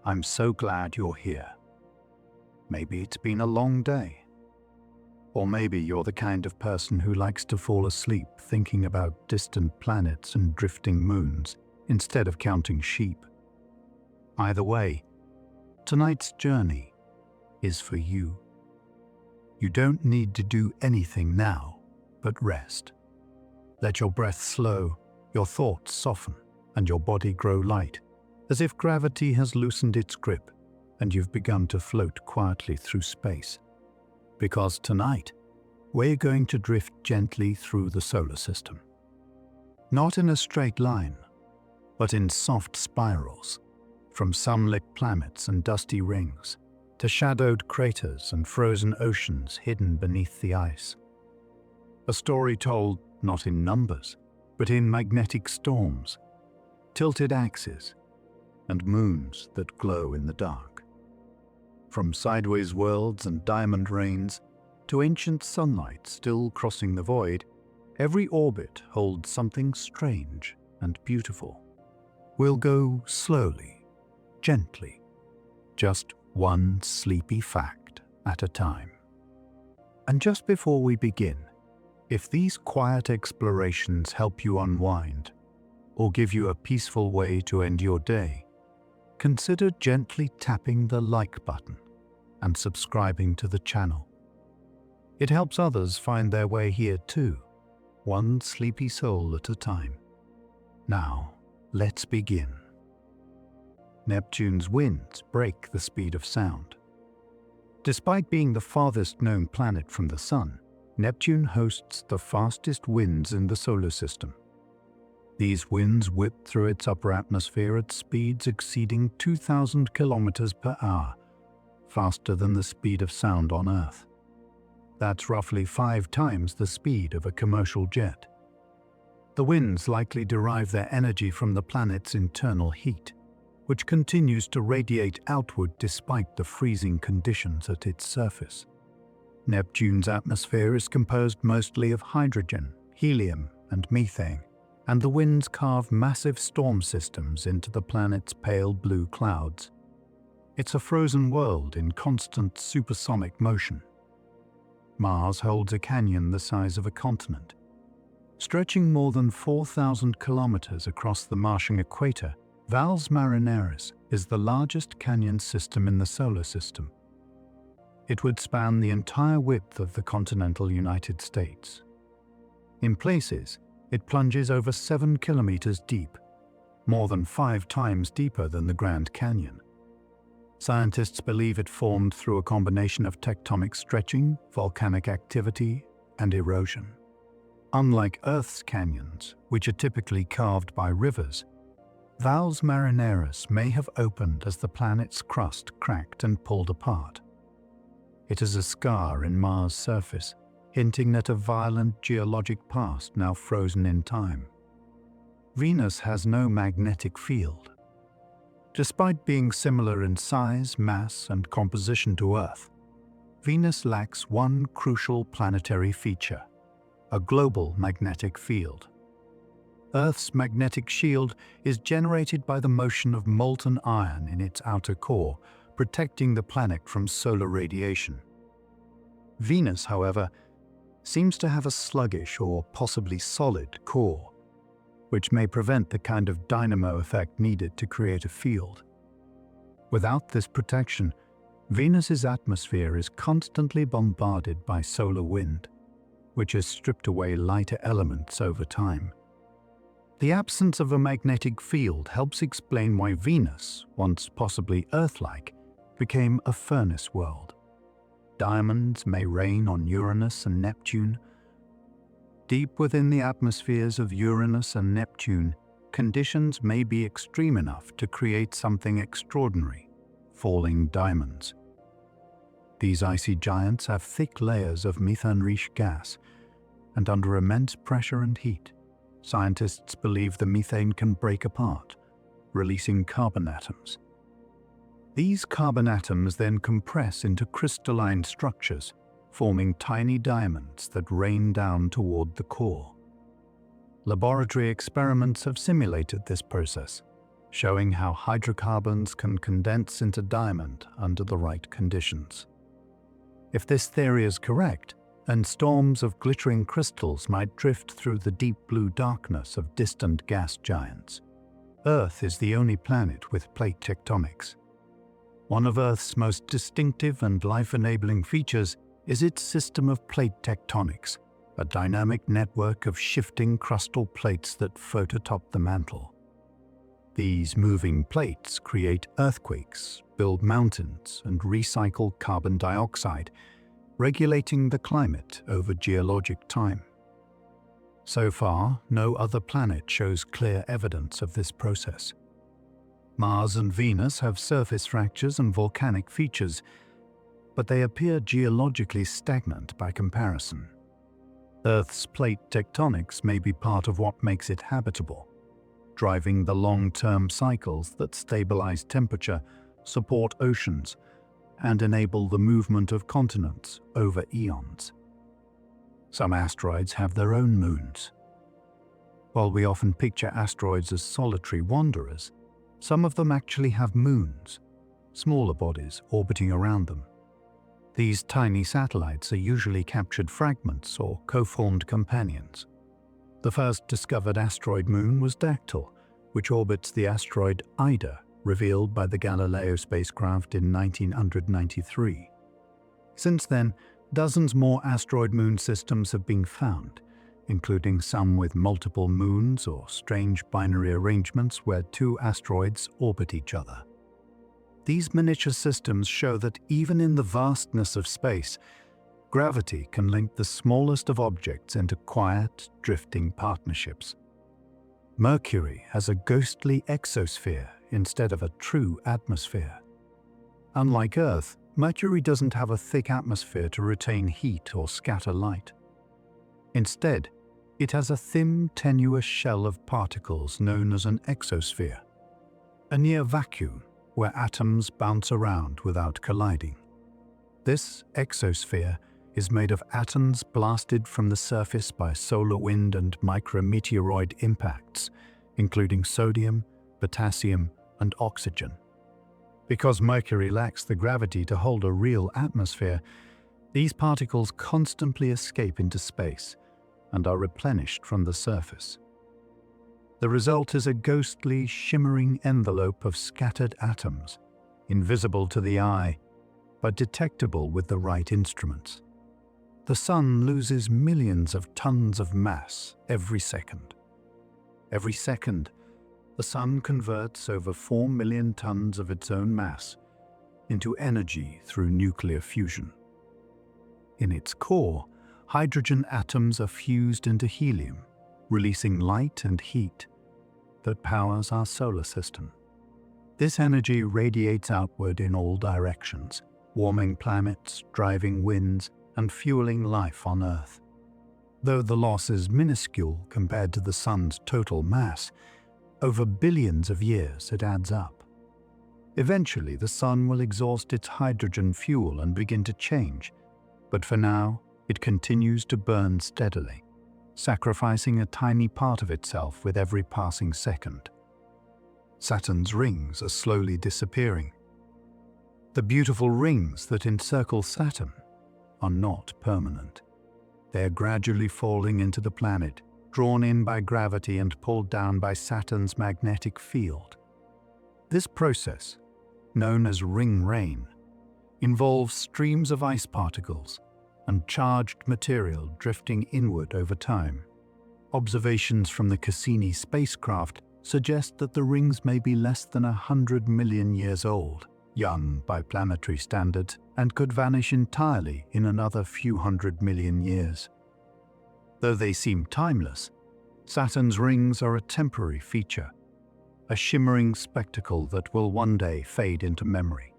I'm so glad you're here. Maybe it's been a long day. Or maybe you're the kind of person who likes to fall asleep thinking about distant planets and drifting moons instead of counting sheep. Either way, tonight's journey is for you. You don't need to do anything now but rest. Let your breath slow, your thoughts soften, and your body grow light, as if gravity has loosened its grip and you've begun to float quietly through space. Because tonight, we're going to drift gently through the solar system. Not in a straight line, but in soft spirals, from sunlit planets and dusty rings, to shadowed craters and frozen oceans hidden beneath the ice. A story told not in numbers, but in magnetic storms, tilted axes, and moons that glow in the dark. From sideways worlds and diamond rains to ancient sunlight still crossing the void, every orbit holds something strange and beautiful. We'll go slowly, gently, just one sleepy fact at a time. And just before we begin, if these quiet explorations help you unwind or give you a peaceful way to end your day, consider gently tapping the like button and subscribing to the channel. It helps others find their way here too, one sleepy soul at a time. Now, let's begin. Neptune's winds break the speed of sound. Despite being the farthest known planet from the Sun, Neptune hosts the fastest winds in the solar system. These winds whip through its upper atmosphere at speeds exceeding 2,000 kilometers per hour, faster than the speed of sound on Earth. That's roughly 5 times the speed of a commercial jet. The winds likely derive their energy from the planet's internal heat, which continues to radiate outward despite the freezing conditions at its surface. Neptune's atmosphere is composed mostly of hydrogen, helium, and methane, and the winds carve massive storm systems into the planet's pale blue clouds. It's a frozen world in constant supersonic motion. Mars holds a canyon the size of a continent. Stretching more than 4,000 kilometers across the Martian equator, Valles Marineris is the largest canyon system in the solar system. It would span the entire width of the continental United States. In places, it plunges over 7 kilometers deep, more than 5 times deeper than the Grand Canyon. Scientists believe it formed through a combination of tectonic stretching, volcanic activity, and erosion. Unlike Earth's canyons, which are typically carved by rivers, Valles Marineris may have opened as the planet's crust cracked and pulled apart. It is a scar in Mars' surface, hinting at a violent geologic past now frozen in time. Venus has no magnetic field. Despite being similar in size, mass, and composition to Earth, Venus lacks one crucial planetary feature: a global magnetic field. Earth's magnetic shield is generated by the motion of molten iron in its outer core, protecting the planet from solar radiation. Venus, however, seems to have a sluggish or possibly solid core, which may prevent the kind of dynamo effect needed to create a field. Without this protection, Venus's atmosphere is constantly bombarded by solar wind, which has stripped away lighter elements over time. The absence of a magnetic field helps explain why Venus, once possibly Earth-like, became a furnace world. Diamonds may rain on Uranus and Neptune. Deep within the atmospheres of Uranus and Neptune, conditions may be extreme enough to create something extraordinary: falling diamonds. These icy giants have thick layers of methane-rich gas, and under immense pressure and heat, scientists believe the methane can break apart, releasing carbon atoms. These carbon atoms then compress into crystalline structures, forming tiny diamonds that rain down toward the core. Laboratory experiments have simulated this process, showing how hydrocarbons can condense into diamond under the right conditions. If this theory is correct, then storms of glittering crystals might drift through the deep blue darkness of distant gas giants. Earth is the only planet with plate tectonics. One of Earth's most distinctive and life-enabling features is its system of plate tectonics, a dynamic network of shifting crustal plates that float atop the mantle. These moving plates create earthquakes, build mountains, and recycle carbon dioxide, regulating the climate over geologic time. So far, no other planet shows clear evidence of this process. Mars and Venus have surface fractures and volcanic features, but they appear geologically stagnant by comparison. Earth's plate tectonics may be part of what makes it habitable, driving the long-term cycles that stabilize temperature, support oceans, and enable the movement of continents over eons. Some asteroids have their own moons. While we often picture asteroids as solitary wanderers, some of them actually have moons, smaller bodies orbiting around them. These tiny satellites are usually captured fragments or co-formed companions. The first discovered asteroid moon was Dactyl, which orbits the asteroid Ida, revealed by the Galileo spacecraft in 1993. Since then, dozens more asteroid moon systems have been found, including some with multiple moons or strange binary arrangements where two asteroids orbit each other. These miniature systems show that even in the vastness of space, gravity can link the smallest of objects into quiet, drifting partnerships. Mercury has a ghostly exosphere instead of a true atmosphere. Unlike Earth, Mercury doesn't have a thick atmosphere to retain heat or scatter light. Instead, it has a thin, tenuous shell of particles known as an exosphere, a near vacuum where atoms bounce around without colliding. This exosphere is made of atoms blasted from the surface by solar wind and micrometeoroid impacts, including sodium, potassium, and oxygen. Because Mercury lacks the gravity to hold a real atmosphere, these particles constantly escape into space and are replenished from the surface. The result is a ghostly, shimmering envelope of scattered atoms, invisible to the eye, but detectable with the right instruments. The Sun loses millions of tons of mass every second. Every second, the Sun converts over 4 million tons of its own mass into energy through nuclear fusion. In its core, hydrogen atoms are fused into helium, releasing light and heat that powers our solar system. This energy radiates outward in all directions, warming planets, driving winds, and fueling life on Earth. Though the loss is minuscule compared to the Sun's total mass, over billions of years it adds up. Eventually, the Sun will exhaust its hydrogen fuel and begin to change, but for now, it continues to burn steadily, sacrificing a tiny part of itself with every passing second. Saturn's rings are slowly disappearing. The beautiful rings that encircle Saturn are not permanent. They are gradually falling into the planet, drawn in by gravity and pulled down by Saturn's magnetic field. This process, known as ring rain, involves streams of ice particles and charged material drifting inward over time. Observations from the Cassini spacecraft suggest that the rings may be less than 100 million years old, young by planetary standards, and could vanish entirely in another few 100 million years. Though they seem timeless, Saturn's rings are a temporary feature, a shimmering spectacle that will one day fade into memory.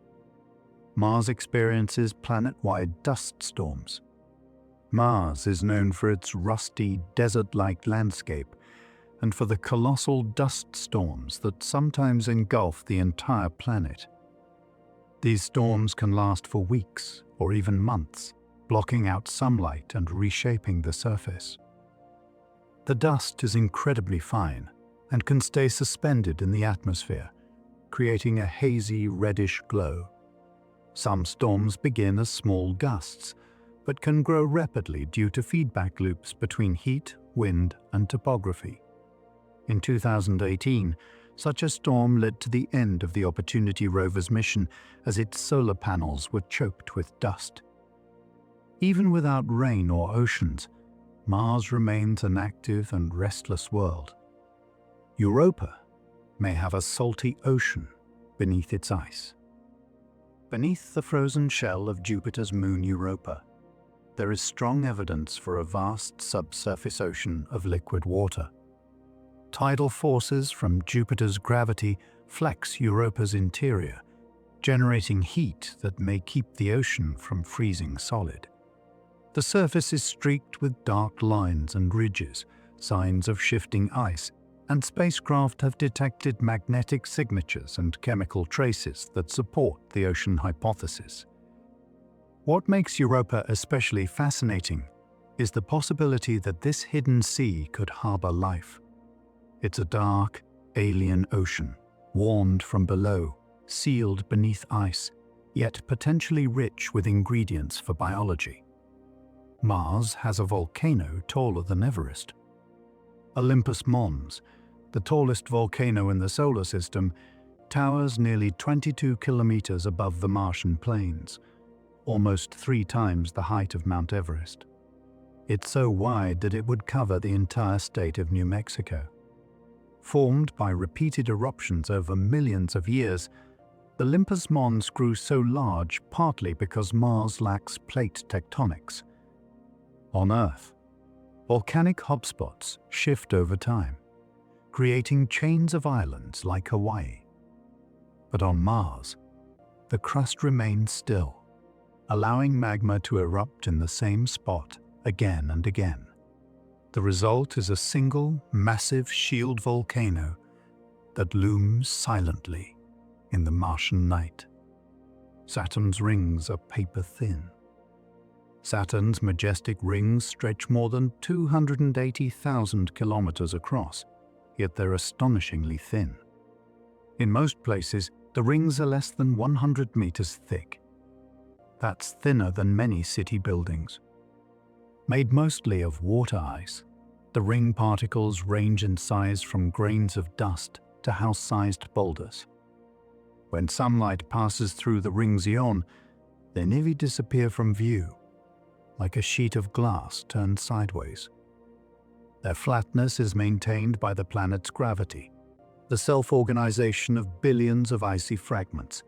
Mars experiences planet-wide dust storms. Mars is known for its rusty, desert-like landscape and for the colossal dust storms that sometimes engulf the entire planet. These storms can last for weeks or even months, blocking out sunlight and reshaping the surface. The dust is incredibly fine and can stay suspended in the atmosphere, creating a hazy reddish glow. Some storms begin as small gusts, but can grow rapidly due to feedback loops between heat, wind, and topography. In 2018, such a storm led to the end of the Opportunity rover's mission as its solar panels were choked with dust. Even without rain or oceans, Mars remains an active and restless world. Europa may have a salty ocean beneath its ice. Beneath the frozen shell of Jupiter's moon Europa, there is strong evidence for a vast subsurface ocean of liquid water. Tidal forces from Jupiter's gravity flex Europa's interior, generating heat that may keep the ocean from freezing solid. The surface is streaked with dark lines and ridges, signs of shifting ice, and spacecraft have detected magnetic signatures and chemical traces that support the ocean hypothesis. What makes Europa especially fascinating is the possibility that this hidden sea could harbor life. It's a dark, alien ocean, warmed from below, sealed beneath ice, yet potentially rich with ingredients for biology. Mars has a volcano taller than Everest. Olympus Mons, the tallest volcano in the solar system, towers nearly 22 kilometers above the Martian plains, almost 3 times the height of Mount Everest. It's so wide that it would cover the entire state of New Mexico. Formed by repeated eruptions over millions of years, Olympus Mons grew so large partly because Mars lacks plate tectonics. On Earth, volcanic hotspots shift over time, creating chains of islands like Hawaii. But on Mars, the crust remains still, allowing magma to erupt in the same spot again and again. The result is a single, massive shield volcano that looms silently in the Martian night. Saturn's rings are paper-thin. Saturn's majestic rings stretch more than 280,000 kilometers across, yet they're astonishingly thin. In most places, the rings are less than 100 meters thick. That's thinner than many city buildings. Made mostly of water ice, the ring particles range in size from grains of dust to house-sized boulders. When sunlight passes through the rings ion, they nearly disappear from view, like a sheet of glass turned sideways. Their flatness is maintained by the planet's gravity, the self-organization of billions of icy fragments,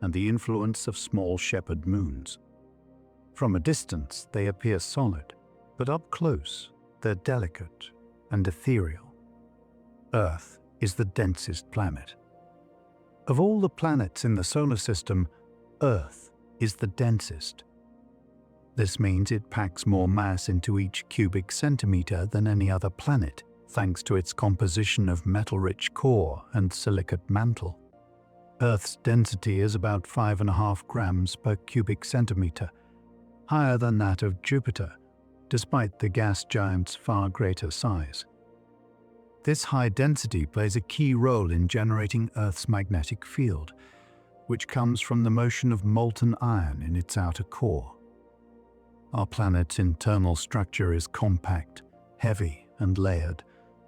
and the influence of small shepherd moons. From a distance, they appear solid, but up close, they're delicate and ethereal. Earth is the densest planet. Of all the planets in the solar system, Earth is the densest. This means it packs more mass into each cubic centimeter than any other planet, thanks to its composition of metal-rich core and silicate mantle. Earth's density is about 5.5 grams per cubic centimeter, higher than that of Jupiter, despite the gas giant's far greater size. This high density plays a key role in generating Earth's magnetic field, which comes from the motion of molten iron in its outer core. Our planet's internal structure is compact, heavy, and layered,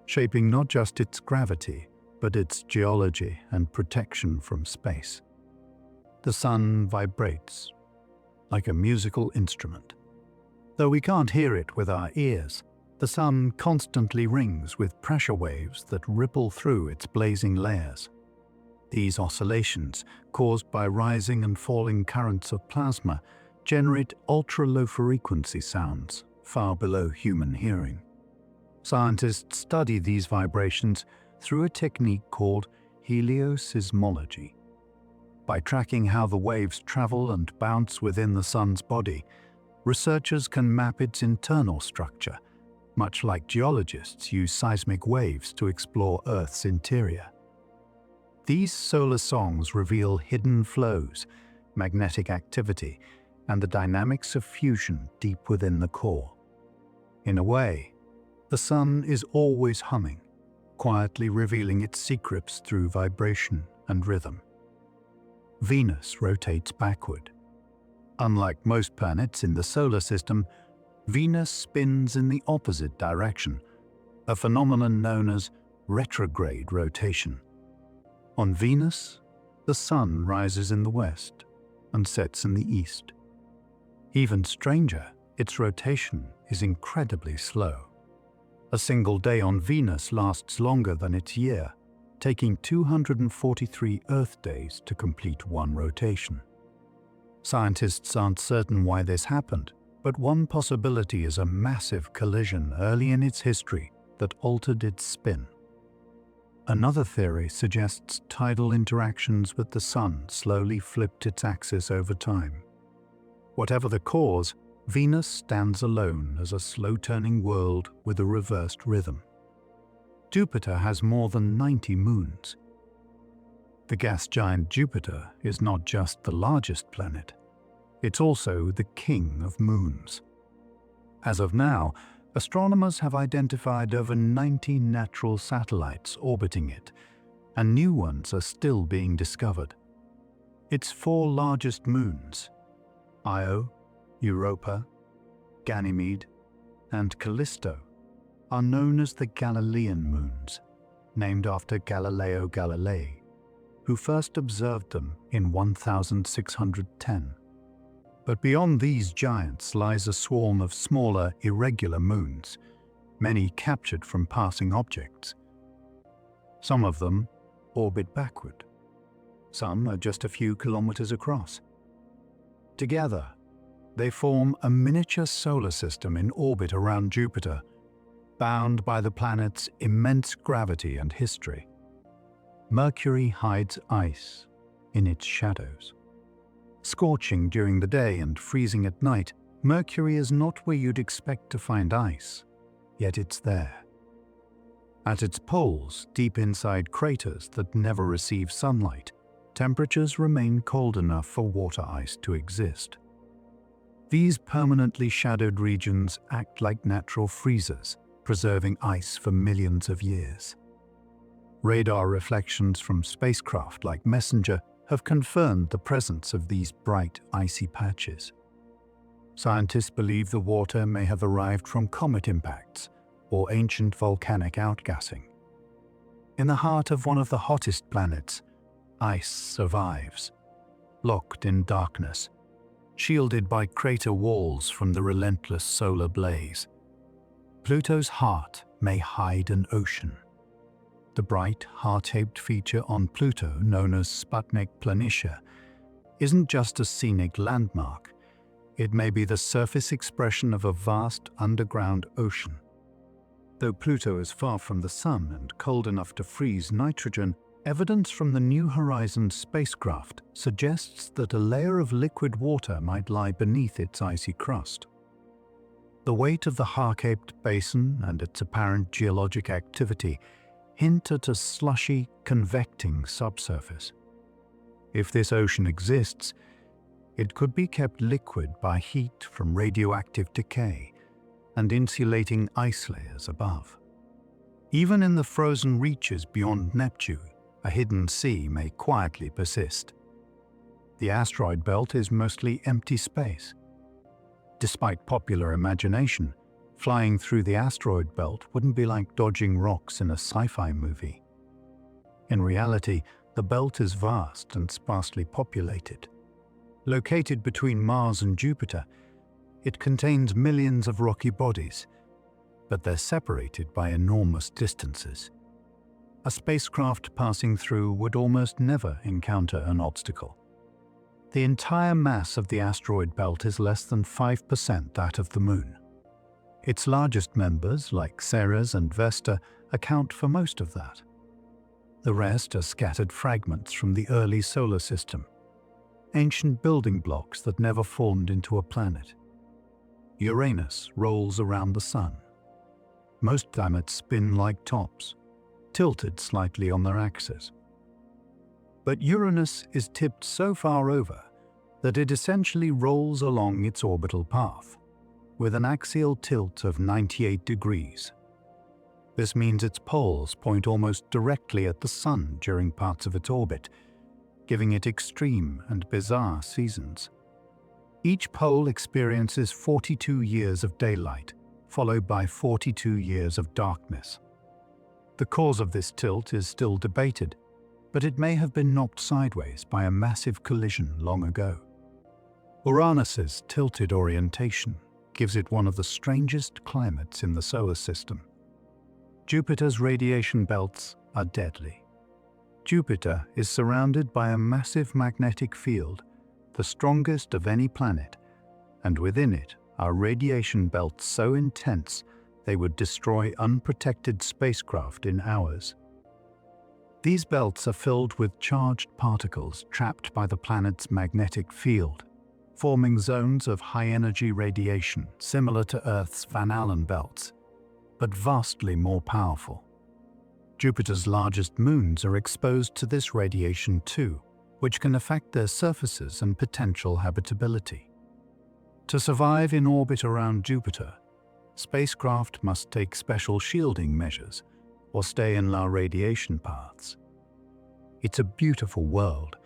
shaping not just its gravity, but its geology and protection from space. The sun vibrates like a musical instrument. Though we can't hear it with our ears, the sun constantly rings with pressure waves that ripple through its blazing layers. These oscillations, caused by rising and falling currents of plasma, generate ultra-low frequency sounds far below human hearing. Scientists study these vibrations through a technique called heliosysmology. By tracking how the waves travel and bounce within the sun's body, researchers can map its internal structure, much like geologists use seismic waves to explore Earth's interior. These solar songs reveal hidden flows, magnetic activity, and the dynamics of fusion deep within the core. In a way, the sun is always humming, quietly revealing its secrets through vibration and rhythm. Venus rotates backward. Unlike most planets in the solar system, Venus spins in the opposite direction, a phenomenon known as retrograde rotation. On Venus, the Sun rises in the west and sets in the east. Even stranger, its rotation is incredibly slow. A single day on Venus lasts longer than its year, taking 243 Earth days to complete one rotation. Scientists aren't certain why this happened, but one possibility is a massive collision early in its history that altered its spin. Another theory suggests tidal interactions with the Sun slowly flipped its axis over time. Whatever the cause, Venus stands alone as a slow-turning world with a reversed rhythm. Jupiter has more than 90 moons. The gas giant Jupiter is not just the largest planet, it's also the king of moons. As of now, astronomers have identified over 90 natural satellites orbiting it, and new ones are still being discovered. Its four largest moons, Io, Europa, Ganymede, and Callisto, are known as the Galilean moons, named after Galileo Galilei, who first observed them in 1610. But beyond these giants lies a swarm of smaller, irregular moons, many captured from passing objects. Some of them orbit backward. Some are just a few kilometers across. Together, they form a miniature solar system in orbit around Jupiter, bound by the planet's immense gravity and history. Mercury hides ice in its shadows. Scorching during the day and freezing at night, Mercury is not where you'd expect to find ice, yet it's there. At its poles, deep inside craters that never receive sunlight, temperatures remain cold enough for water ice to exist. These permanently shadowed regions act like natural freezers, preserving ice for millions of years. Radar reflections from spacecraft like Messenger have confirmed the presence of these bright, icy patches. Scientists believe the water may have arrived from comet impacts or ancient volcanic outgassing. In the heart of one of the hottest planets, ice survives, locked in darkness, shielded by crater walls from the relentless solar blaze. Pluto's heart may hide an ocean. The bright, heart-shaped feature on Pluto, known as Sputnik Planitia, isn't just a scenic landmark. It may be the surface expression of a vast underground ocean. Though Pluto is far from the Sun and cold enough to freeze nitrogen, evidence from the New Horizons spacecraft suggests that a layer of liquid water might lie beneath its icy crust. The weight of the heart-shaped basin and its apparent geologic activity hint at a slushy, convecting subsurface. If this ocean exists, it could be kept liquid by heat from radioactive decay and insulating ice layers above. Even in the frozen reaches beyond Neptune, a hidden sea may quietly persist. The asteroid belt is mostly empty space. Despite popular imagination, flying through the asteroid belt wouldn't be like dodging rocks in a sci-fi movie. In reality, the belt is vast and sparsely populated. Located between Mars and Jupiter, it contains millions of rocky bodies, but they're separated by enormous distances. A spacecraft passing through would almost never encounter an obstacle. The entire mass of the asteroid belt is less than 5% that of the Moon. Its largest members, like Ceres and Vesta, account for most of that. The rest are scattered fragments from the early solar system, ancient building blocks that never formed into a planet. Uranus rolls around the Sun. Most planets spin like tops, tilted slightly on their axis. But Uranus is tipped so far over that it essentially rolls along its orbital path, with an axial tilt of 98 degrees. This means its poles point almost directly at the Sun during parts of its orbit, giving it extreme and bizarre seasons. Each pole experiences 42 years of daylight, followed by 42 years of darkness. The cause of this tilt is still debated, but it may have been knocked sideways by a massive collision long ago. Uranus's tilted orientation gives it one of the strangest climates in the solar system. Jupiter's radiation belts are deadly. Jupiter is surrounded by a massive magnetic field, the strongest of any planet, and within it are radiation belts so intense they would destroy unprotected spacecraft in hours. These belts are filled with charged particles trapped by the planet's magnetic field, forming zones of high-energy radiation similar to Earth's Van Allen belts, but vastly more powerful. Jupiter's largest moons are exposed to this radiation too, which can affect their surfaces and potential habitability. To survive in orbit around Jupiter, spacecraft must take special shielding measures or stay in low radiation paths. It's a beautiful world,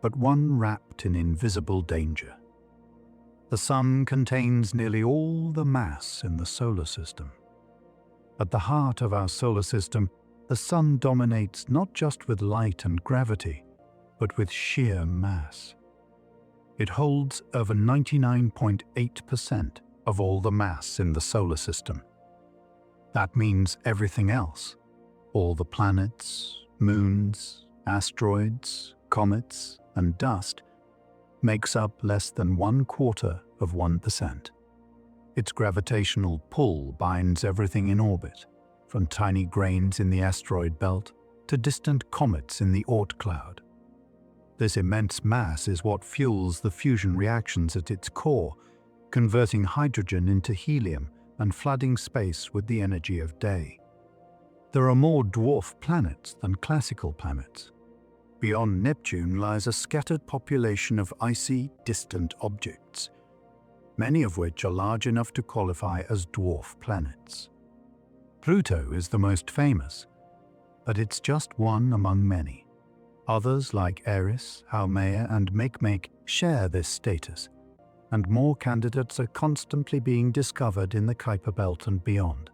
but one wrapped in invisible danger. The Sun contains nearly all the mass in the solar system. At the heart of our solar system, the Sun dominates not just with light and gravity, but with sheer mass. It holds over 99.8% of all the mass in the solar system. That means everything else, all the planets, moons, asteroids, comets, and dust, makes up less than 1/4%. Its gravitational pull binds everything in orbit, from tiny grains in the asteroid belt to distant comets in the Oort cloud. This immense mass is what fuels the fusion reactions at its core, converting hydrogen into helium and flooding space with the energy of day. There are more dwarf planets than classical planets. Beyond Neptune lies a scattered population of icy, distant objects, many of which are large enough to qualify as dwarf planets. Pluto is the most famous, but it's just one among many. Others like Eris, Haumea, and Makemake share this status, and more candidates are constantly being discovered in the Kuiper Belt and beyond.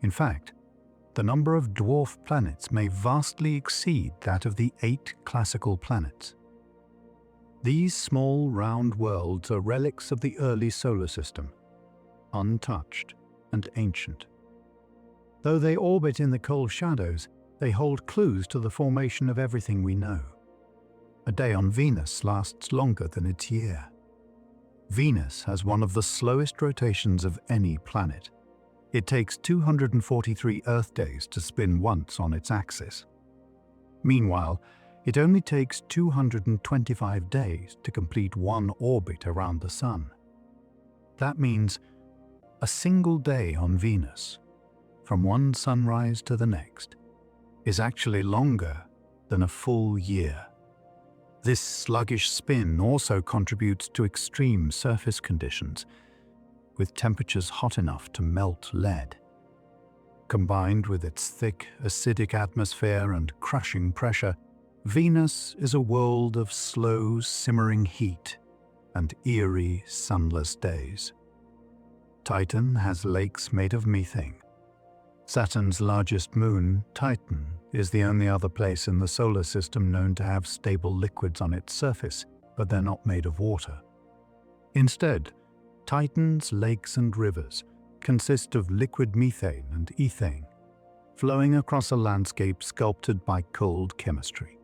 In fact, the number of dwarf planets may vastly exceed that of the 8 classical planets. These small, round worlds are relics of the early solar system, untouched and ancient. Though they orbit in the cold shadows, they hold clues to the formation of everything we know. A day on Venus lasts longer than its year. Venus has one of the slowest rotations of any planet. It takes 243 Earth days to spin once on its axis. Meanwhile, it only takes 225 days to complete one orbit around the Sun. That means a single day on Venus, from one sunrise to the next, is actually longer than a full year. This sluggish spin also contributes to extreme surface conditions, with temperatures hot enough to melt lead. Combined with its thick, acidic atmosphere and crushing pressure, Venus is a world of slow, simmering heat and eerie, sunless days. Titan has lakes made of methane. Saturn's largest moon, Titan, is the only other place in the solar system known to have stable liquids on its surface, but they're not made of water. Instead, Titan's lakes and rivers consist of liquid methane and ethane, flowing across a landscape sculpted by cold chemistry.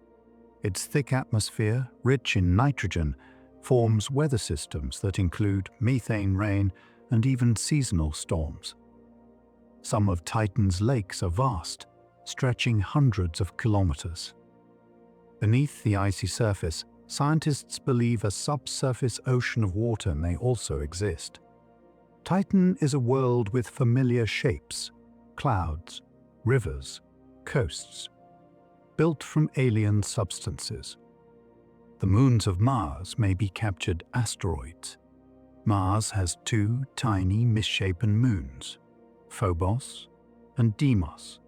Its thick atmosphere, rich in nitrogen, forms weather systems that include methane rain and even seasonal storms. Some of Titan's lakes are vast, stretching hundreds of kilometers. Beneath the icy surface, scientists believe a subsurface ocean of water may also exist. Titan is a world with familiar shapes, clouds, rivers, coasts, built from alien substances. The moons of Mars may be captured asteroids. Mars has 2 tiny misshapen moons, Phobos and Deimos.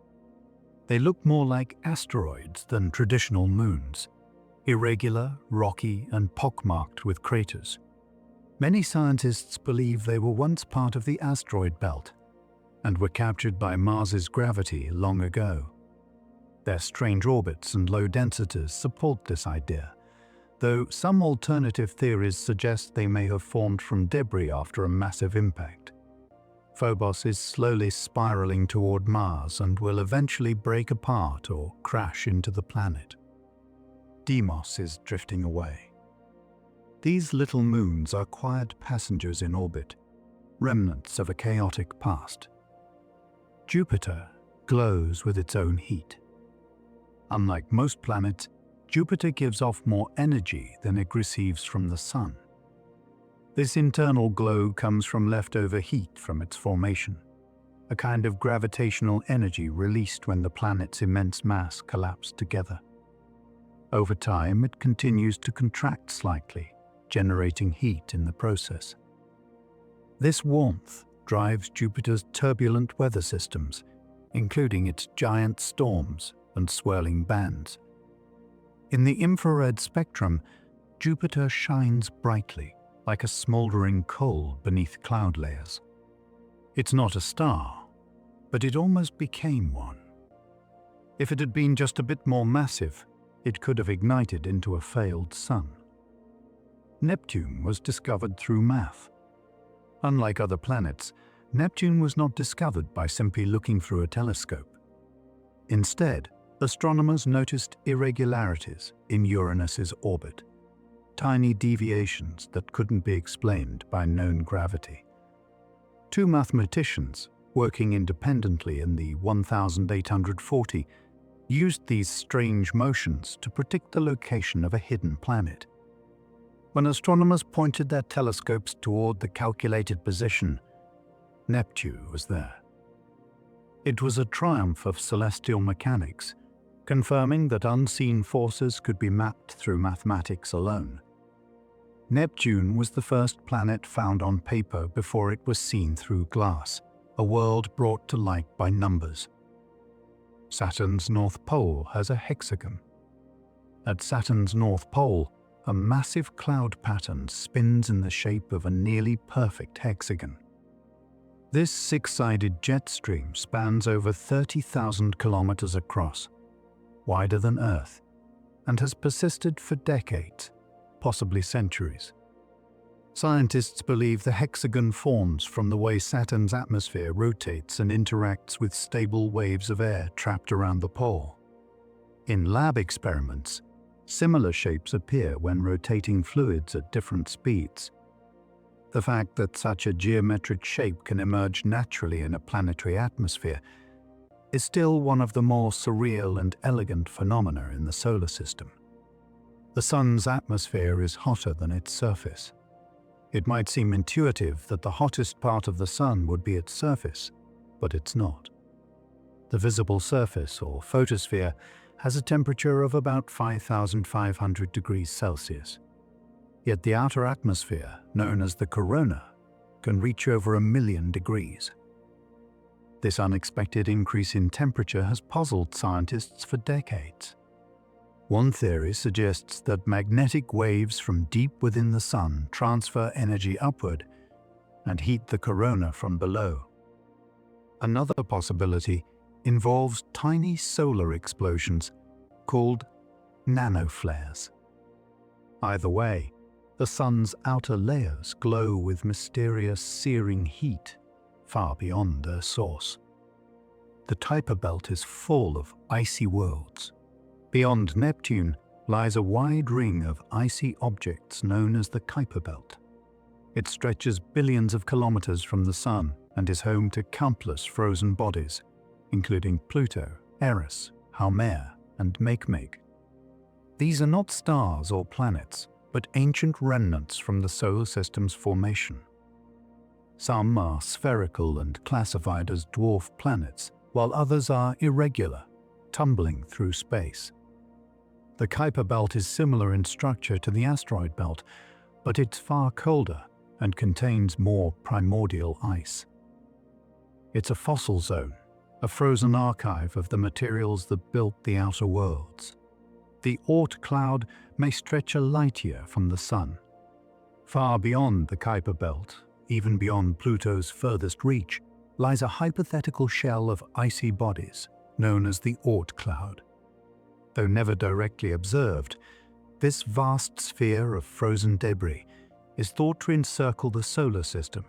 They look more like asteroids than traditional moons, irregular, rocky, and pockmarked with craters. Many scientists believe they were once part of the asteroid belt and were captured by Mars's gravity long ago. Their strange orbits and low densities support this idea, though some alternative theories suggest they may have formed from debris after a massive impact. Phobos is slowly spiraling toward Mars and will eventually break apart or crash into the planet. Deimos is drifting away. These little moons are quiet passengers in orbit, remnants of a chaotic past. Jupiter glows with its own heat. Unlike most planets, Jupiter gives off more energy than it receives from the Sun. This internal glow comes from leftover heat from its formation, a kind of gravitational energy released when the planet's immense mass collapsed together. Over time, it continues to contract slightly, generating heat in the process. This warmth drives Jupiter's turbulent weather systems, including its giant storms and swirling bands. In the infrared spectrum, Jupiter shines brightly, like a smoldering coal beneath cloud layers. It's not a star, but it almost became one. If it had been just a bit more massive, it could have ignited into a failed sun. Neptune was discovered through math. Unlike other planets, Neptune was not discovered by simply looking through a telescope. Instead, astronomers noticed irregularities in Uranus's orbit, tiny deviations that couldn't be explained by known gravity. Two mathematicians, working independently in the 1840, used these strange motions to predict the location of a hidden planet. When astronomers pointed their telescopes toward the calculated position, Neptune was there. It was a triumph of celestial mechanics, confirming that unseen forces could be mapped through mathematics alone. Neptune was the first planet found on paper before it was seen through glass, a world brought to light by numbers. Saturn's North Pole has a hexagon. At Saturn's North Pole, a massive cloud pattern spins in the shape of a nearly perfect hexagon. This six-sided jet stream spans over 30,000 kilometers across, wider than Earth, and has persisted for decades, possibly centuries. Scientists believe the hexagon forms from the way Saturn's atmosphere rotates and interacts with stable waves of air trapped around the pole. In lab experiments, similar shapes appear when rotating fluids at different speeds. The fact that such a geometric shape can emerge naturally in a planetary atmosphere is still one of the more surreal and elegant phenomena in the solar system. The Sun's atmosphere is hotter than its surface. It might seem intuitive that the hottest part of the Sun would be its surface, but it's not. The visible surface, or photosphere, has a temperature of about 5,500 degrees Celsius. Yet the outer atmosphere, known as the corona, can reach over 1,000,000 degrees. This unexpected increase in temperature has puzzled scientists for decades. One theory suggests that magnetic waves from deep within the Sun transfer energy upward and heat the corona from below. Another possibility involves tiny solar explosions called nanoflares. Either way, the Sun's outer layers glow with mysterious searing heat far beyond their source. The Kuiper belt is full of icy worlds. Beyond Neptune lies a wide ring of icy objects known as the Kuiper belt. It stretches billions of kilometers from the Sun and is home to countless frozen bodies, including Pluto, Eris, Haumea, and Makemake. These are not stars or planets, but ancient remnants from the solar system's formation. Some are spherical and classified as dwarf planets, while others are irregular, tumbling through space. The Kuiper belt is similar in structure to the asteroid belt, but it's far colder and contains more primordial ice. It's a fossil zone, a frozen archive of the materials that built the outer worlds. The Oort cloud may stretch a light year from the Sun. Far beyond the Kuiper belt, even beyond Pluto's furthest reach, lies a hypothetical shell of icy bodies known as the Oort cloud. Though never directly observed, this vast sphere of frozen debris is thought to encircle the solar system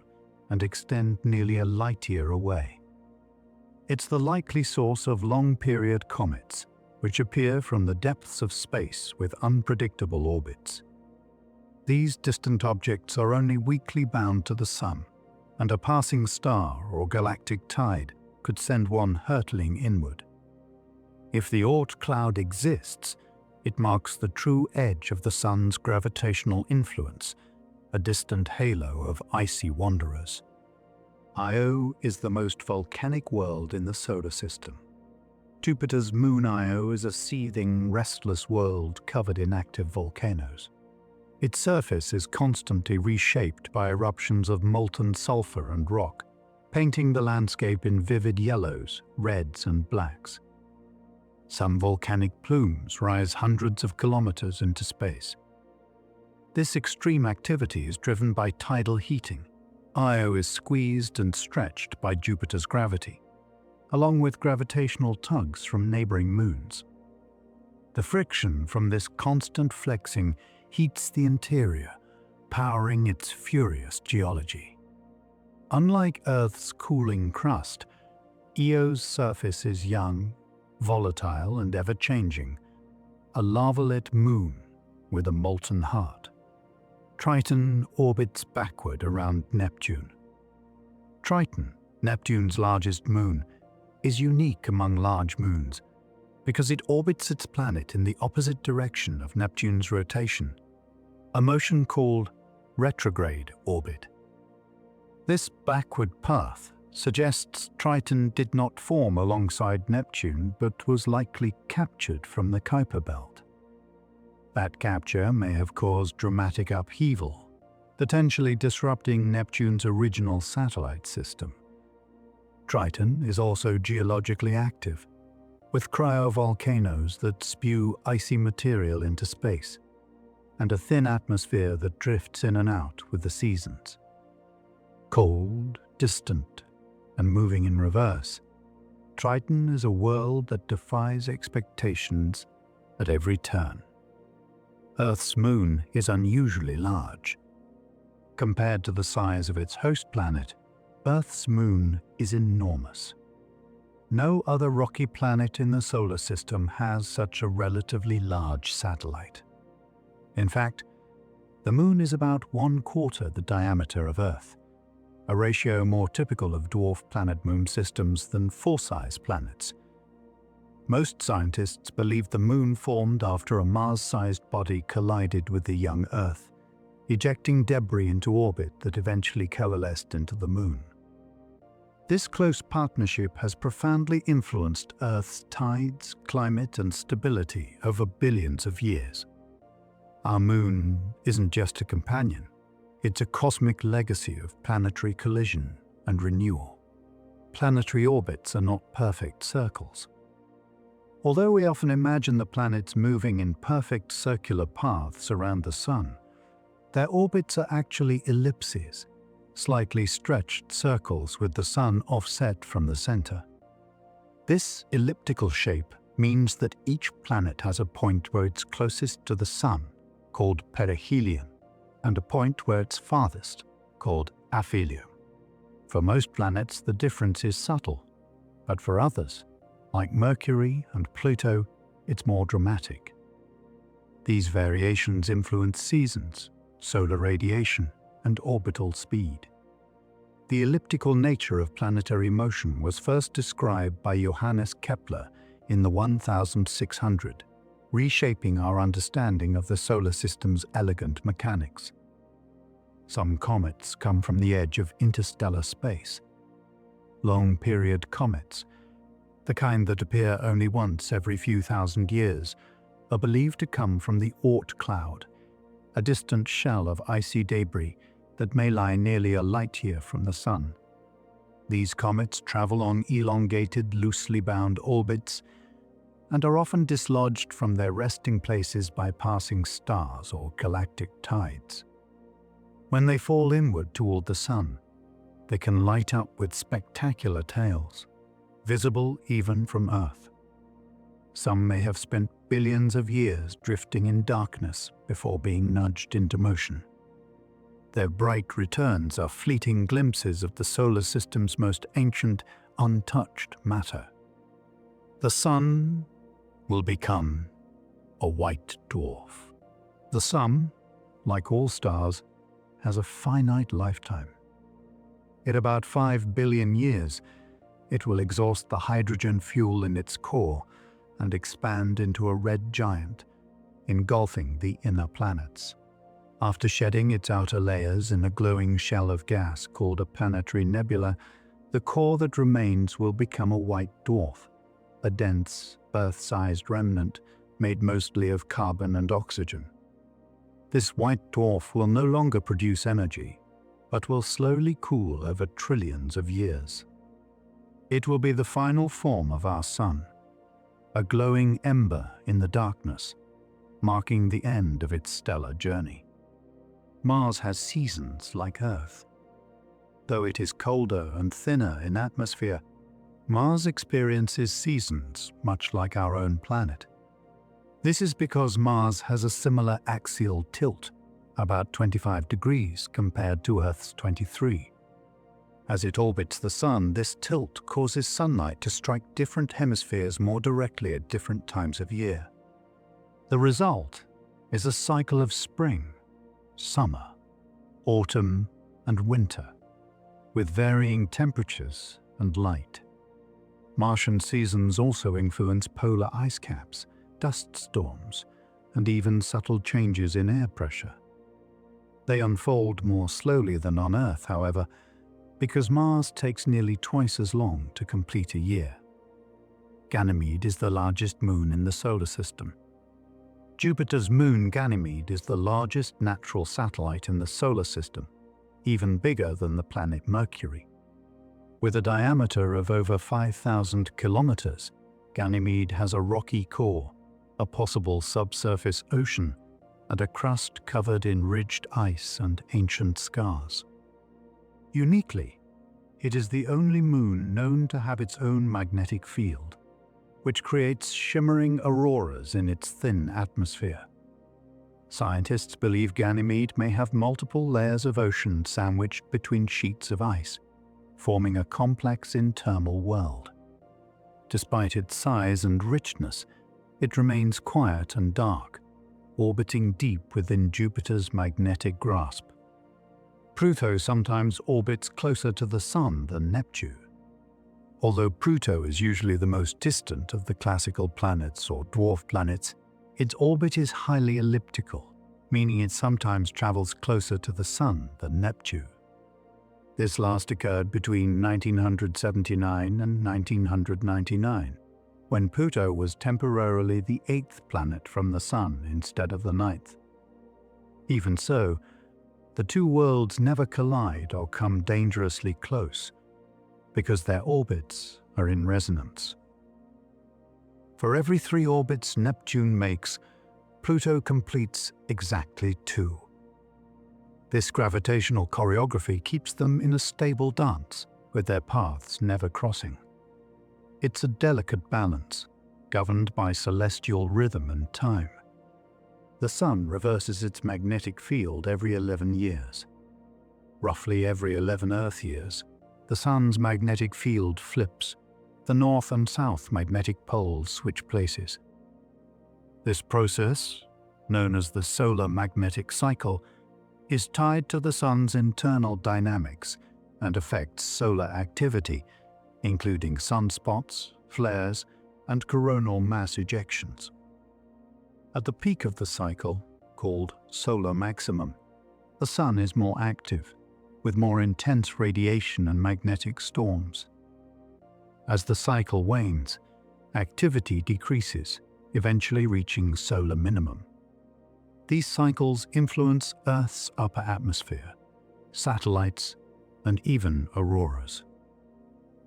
and extend nearly a light year away. It's the likely source of long-period comets, which appear from the depths of space with unpredictable orbits. These distant objects are only weakly bound to the Sun, and a passing star or galactic tide could send one hurtling inward. If the Oort cloud exists, it marks the true edge of the Sun's gravitational influence, a distant halo of icy wanderers. Io is the most volcanic world in the solar system. Jupiter's moon Io is a seething, restless world covered in active volcanoes. Its surface is constantly reshaped by eruptions of molten sulfur and rock, painting the landscape in vivid yellows, reds, and blacks. Some volcanic plumes rise hundreds of kilometers into space. This extreme activity is driven by tidal heating. Io is squeezed and stretched by Jupiter's gravity, along with gravitational tugs from neighboring moons. The friction from this constant flexing heats the interior, powering its furious geology. Unlike Earth's cooling crust, Io's surface is young, volatile, and ever-changing, a lava-lit moon with a molten heart. Triton orbits backward around Neptune. Triton, Neptune's largest moon, is unique among large moons because it orbits its planet in the opposite direction of Neptune's rotation, a motion called retrograde orbit. This backward path suggests Triton did not form alongside Neptune but was likely captured from the Kuiper belt. That capture may have caused dramatic upheaval, potentially disrupting Neptune's original satellite system. Triton is also geologically active, with cryovolcanoes that spew icy material into space, and a thin atmosphere that drifts in and out with the seasons. Cold, distant, and moving in reverse, Triton is a world that defies expectations at every turn. Earth's moon is unusually large. Compared to the size of its host planet, Earth's moon is enormous. No other rocky planet in the solar system has such a relatively large satellite. In fact, the moon is about 1/4 the diameter of Earth, a ratio more typical of dwarf planet-moon systems than full-size planets. Most scientists believe the moon formed after a Mars-sized body collided with the young Earth, ejecting debris into orbit that eventually coalesced into the moon. This close partnership has profoundly influenced Earth's tides, climate, and stability over billions of years. Our moon isn't just a companion, it's a cosmic legacy of planetary collision and renewal. Planetary orbits are not perfect circles. Although we often imagine the planets moving in perfect circular paths around the Sun, their orbits are actually ellipses, slightly stretched circles with the Sun offset from the center. This elliptical shape means that each planet has a point where it's closest to the Sun, called perihelion, and a point where it's farthest, called aphelion. For most planets, the difference is subtle, but for others, like Mercury and Pluto, it's more dramatic. These variations influence seasons, solar radiation, and orbital speed. The elliptical nature of planetary motion was first described by Johannes Kepler in the 1600, reshaping our understanding of the solar system's elegant mechanics. Some comets come from the edge of interstellar space. Long-period comets, the kind that appear only once every few thousand years, are believed to come from the Oort cloud, a distant shell of icy debris that may lie nearly a light-year from the Sun. These comets travel on elongated, loosely bound orbits and are often dislodged from their resting places by passing stars or galactic tides. When they fall inward toward the Sun, they can light up with spectacular tails, visible even from Earth. Some may have spent billions of years drifting in darkness before being nudged into motion. Their bright returns are fleeting glimpses of the solar system's most ancient, untouched matter. The Sun will become a white dwarf. The Sun, like all stars, has a finite lifetime. In about 5 billion years, it will exhaust the hydrogen fuel in its core and expand into a red giant, engulfing the inner planets. After shedding its outer layers in a glowing shell of gas called a planetary nebula, the core that remains will become a white dwarf, a dense, Earth-sized remnant made mostly of carbon and oxygen. This white dwarf will no longer produce energy, but will slowly cool over trillions of years. It will be the final form of our Sun, a glowing ember in the darkness, marking the end of its stellar journey. Mars has seasons like Earth. Though it is colder and thinner in atmosphere, Mars experiences seasons much like our own planet. This is because Mars has a similar axial tilt, about 25 degrees compared to Earth's 23. As it orbits the Sun, this tilt causes sunlight to strike different hemispheres more directly at different times of year. The result is a cycle of spring, summer, autumn, and winter, with varying temperatures and light. Martian seasons also influence polar ice caps, dust storms, and even subtle changes in air pressure. They unfold more slowly than on Earth, however, because Mars takes nearly twice as long to complete a year. Ganymede is the largest moon in the solar system. Jupiter's moon Ganymede is the largest natural satellite in the solar system, even bigger than the planet Mercury. With a diameter of over 5,000 kilometers, Ganymede has a rocky core, a possible subsurface ocean, and a crust covered in ridged ice and ancient scars. Uniquely, it is the only moon known to have its own magnetic field, which creates shimmering auroras in its thin atmosphere. Scientists believe Ganymede may have multiple layers of ocean sandwiched between sheets of ice, forming a complex internal world. Despite its size and richness, it remains quiet and dark, orbiting deep within Jupiter's magnetic grasp. Pluto sometimes orbits closer to the Sun than Neptune. Although Pluto is usually the most distant of the classical planets or dwarf planets, its orbit is highly elliptical, meaning it sometimes travels closer to the Sun than Neptune. This last occurred between 1979 and 1999, when Pluto was temporarily the 8th planet from the Sun instead of the 9th. Even so, the two worlds never collide or come dangerously close, because their orbits are in resonance. For every 3 orbits Neptune makes, Pluto completes exactly 2. This gravitational choreography keeps them in a stable dance, with their paths never crossing. It's a delicate balance, governed by celestial rhythm and time. The Sun reverses its magnetic field every 11 years. Roughly every 11 Earth years, the Sun's magnetic field flips. The north and south magnetic poles switch places. This process, known as the solar magnetic cycle, is tied to the Sun's internal dynamics and affects solar activity, including sunspots, flares, and coronal mass ejections. At the peak of the cycle, called solar maximum, the Sun is more active, with more intense radiation and magnetic storms. As the cycle wanes, activity decreases, eventually reaching solar minimum. These cycles influence Earth's upper atmosphere, satellites, and even auroras.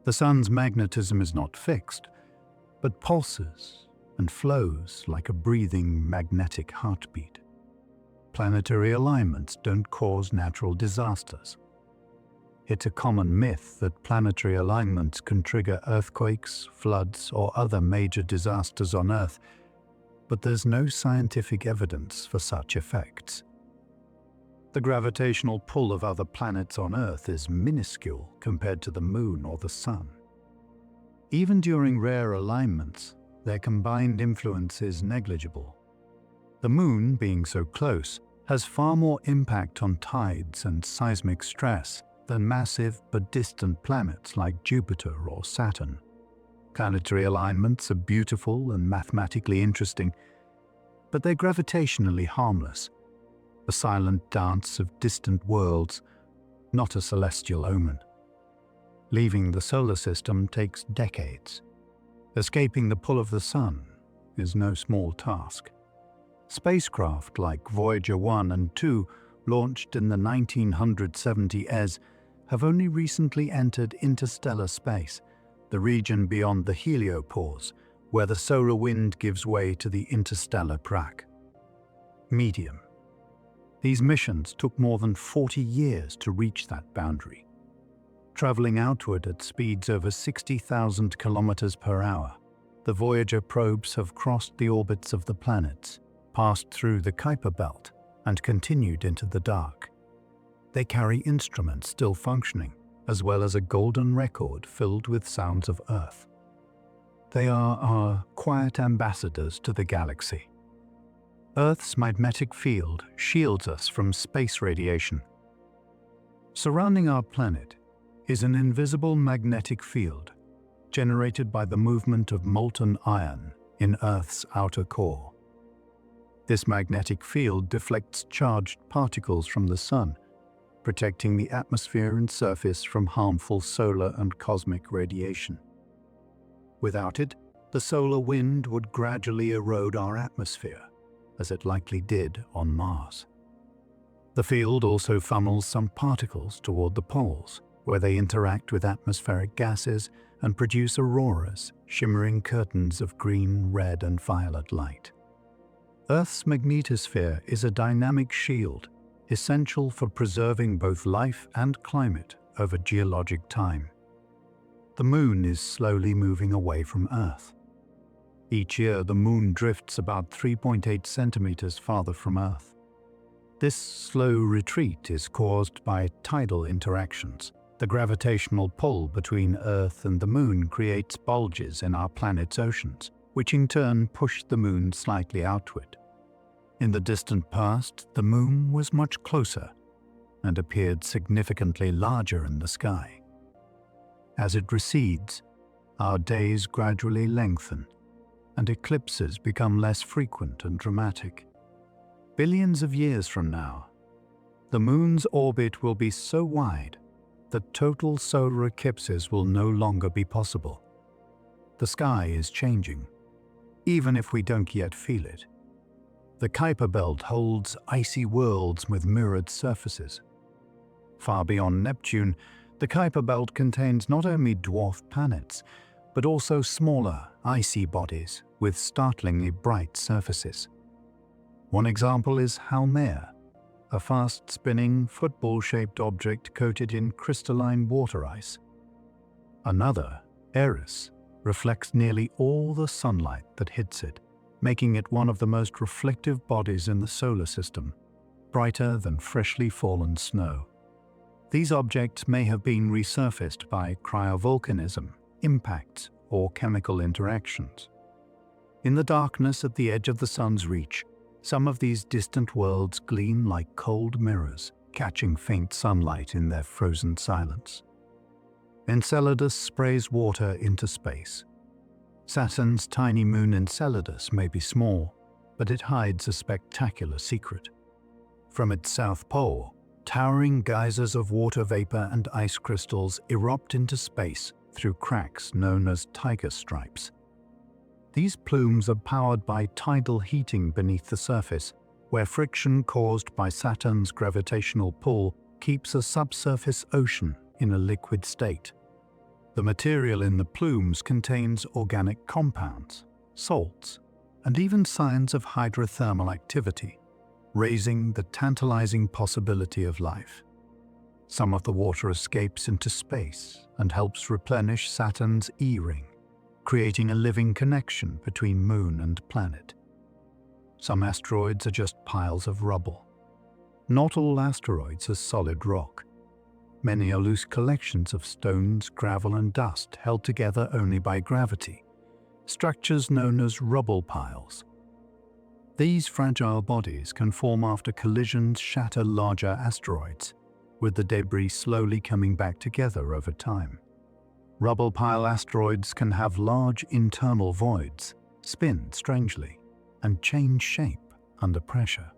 The Sun's magnetism is not fixed, but pulses and flows like a breathing magnetic heartbeat. Planetary alignments don't cause natural disasters. It's a common myth that planetary alignments can trigger earthquakes, floods, or other major disasters on Earth, but there's no scientific evidence for such effects. The gravitational pull of other planets on Earth is minuscule compared to the Moon or the Sun. Even during rare alignments, their combined influence is negligible. The Moon, being so close, has far more impact on tides and seismic stress than massive but distant planets like Jupiter or Saturn. Planetary alignments are beautiful and mathematically interesting, but they're gravitationally harmless, a silent dance of distant worlds, not a celestial omen. Leaving the solar system takes decades. Escaping the pull of the Sun is no small task. Spacecraft like Voyager 1 and 2, launched in the 1970s, have only recently entered interstellar space, the region beyond the heliopause, where the solar wind gives way to the interstellar crack. Medium. These missions took more than 40 years to reach that boundary. Traveling outward at speeds over 60,000 kilometers per hour, the Voyager probes have crossed the orbits of the planets, passed through the Kuiper Belt, and continued into the dark. They carry instruments still functioning, as well as a golden record filled with sounds of Earth. They are our quiet ambassadors to the galaxy. Earth's magnetic field shields us from space radiation. Surrounding our planet is an invisible magnetic field generated by the movement of molten iron in Earth's outer core. This magnetic field deflects charged particles from the Sun, protecting the atmosphere and surface from harmful solar and cosmic radiation. Without it, the solar wind would gradually erode our atmosphere, as it likely did on Mars. The field also funnels some particles toward the poles, where they interact with atmospheric gases and produce auroras, shimmering curtains of green, red, and violet light. Earth's magnetosphere is a dynamic shield, essential for preserving both life and climate over geologic time. The Moon is slowly moving away from Earth. Each year, the Moon drifts about 3.8 centimeters farther from Earth. This slow retreat is caused by tidal interactions. The gravitational pull between Earth and the Moon creates bulges in our planet's oceans, which in turn push the Moon slightly outward. In the distant past, the Moon was much closer and appeared significantly larger in the sky. As it recedes, our days gradually lengthen, and eclipses become less frequent and dramatic. Billions of years from now, the Moon's orbit will be so wide that total solar eclipses will no longer be possible. The sky is changing, even if we don't yet feel it. The Kuiper Belt holds icy worlds with mirrored surfaces. Far beyond Neptune, the Kuiper Belt contains not only dwarf planets, but also smaller, icy bodies with startlingly bright surfaces. One example is Haumea, a fast-spinning, football-shaped object coated in crystalline water ice. Another, Eris, reflects nearly all the sunlight that hits it, making it one of the most reflective bodies in the solar system, brighter than freshly fallen snow. These objects may have been resurfaced by cryovolcanism, impacts, or chemical interactions. In the darkness at the edge of the Sun's reach, some of these distant worlds gleam like cold mirrors, catching faint sunlight in their frozen silence. Enceladus sprays water into space. Saturn's tiny moon Enceladus may be small, but it hides a spectacular secret. From its south pole, towering geysers of water vapor and ice crystals erupt into space through cracks known as tiger stripes. These plumes are powered by tidal heating beneath the surface, where friction caused by Saturn's gravitational pull keeps a subsurface ocean in a liquid state. The material in the plumes contains organic compounds, salts, and even signs of hydrothermal activity, raising the tantalizing possibility of life. Some of the water escapes into space and helps replenish Saturn's E-ring, creating a living connection between moon and planet. Some asteroids are just piles of rubble. Not all asteroids are solid rock. Many are loose collections of stones, gravel, and dust held together only by gravity, structures known as rubble piles. These fragile bodies can form after collisions shatter larger asteroids, with the debris slowly coming back together over time. Rubble pile asteroids can have large internal voids, spin strangely, and change shape under pressure.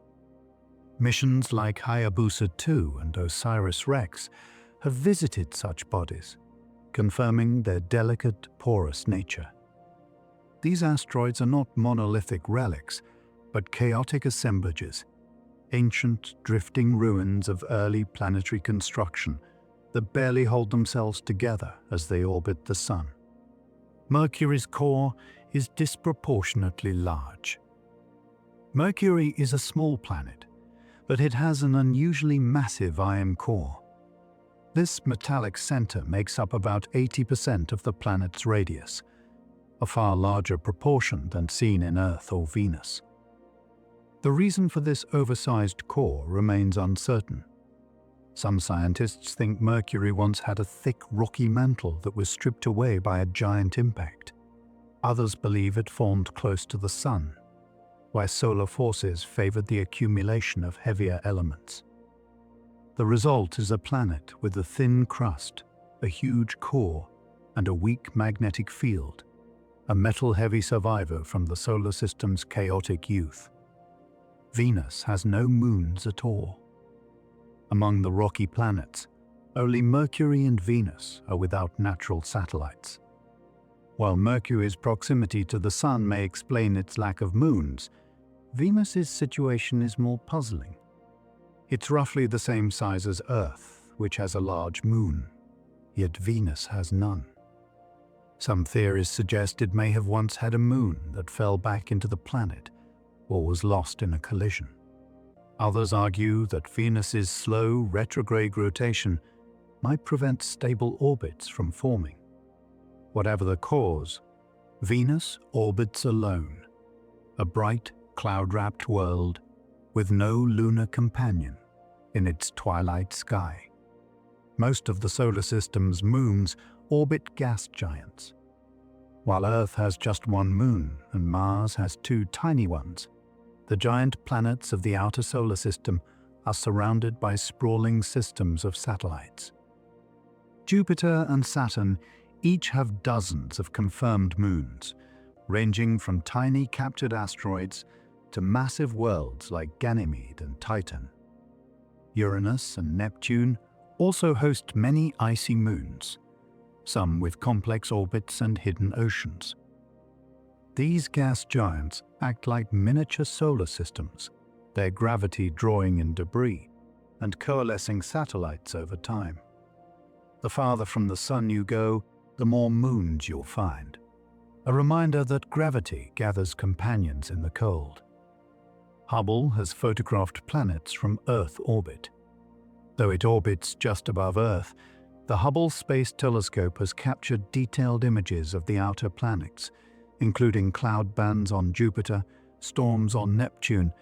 Missions like Hayabusa 2 and OSIRIS-REx have visited such bodies, confirming their delicate, porous nature. These asteroids are not monolithic relics, but chaotic assemblages, ancient drifting ruins of early planetary construction that barely hold themselves together as they orbit the Sun. Mercury's core is disproportionately large. Mercury is a small planet, but it has an unusually massive iron core. This metallic center makes up about 80% of the planet's radius, a far larger proportion than seen in Earth or Venus. The reason for this oversized core remains uncertain. Some scientists think Mercury once had a thick rocky mantle that was stripped away by a giant impact. Others believe it formed close to the Sun, where solar forces favored the accumulation of heavier elements. The result is a planet with a thin crust, a huge core, and a weak magnetic field, a metal-heavy survivor from the solar system's chaotic youth. Venus has no moons at all. Among the rocky planets, only Mercury and Venus are without natural satellites. While Mercury's proximity to the Sun may explain its lack of moons, Venus's situation is more puzzling. It's roughly the same size as Earth, which has a large moon, yet Venus has none. Some theories suggest it may have once had a moon that fell back into the planet or was lost in a collision. Others argue that Venus's slow retrograde rotation might prevent stable orbits from forming. Whatever the cause, Venus orbits alone, a bright, cloud-wrapped world with no lunar companion in its twilight sky. Most of the solar system's moons orbit gas giants. While Earth has just one moon and Mars has two tiny ones, the giant planets of the outer solar system are surrounded by sprawling systems of satellites. Jupiter and Saturn each have dozens of confirmed moons, ranging from tiny captured asteroids to massive worlds like Ganymede and Titan. Uranus and Neptune also host many icy moons, some with complex orbits and hidden oceans. These gas giants act like miniature solar systems, their gravity drawing in debris and coalescing satellites over time. The farther from the Sun you go, the more moons you'll find, a reminder that gravity gathers companions in the cold. Hubble has photographed planets from Earth orbit. Though it orbits just above Earth, the Hubble Space Telescope has captured detailed images of the outer planets, including cloud bands on Jupiter, storms on Neptune,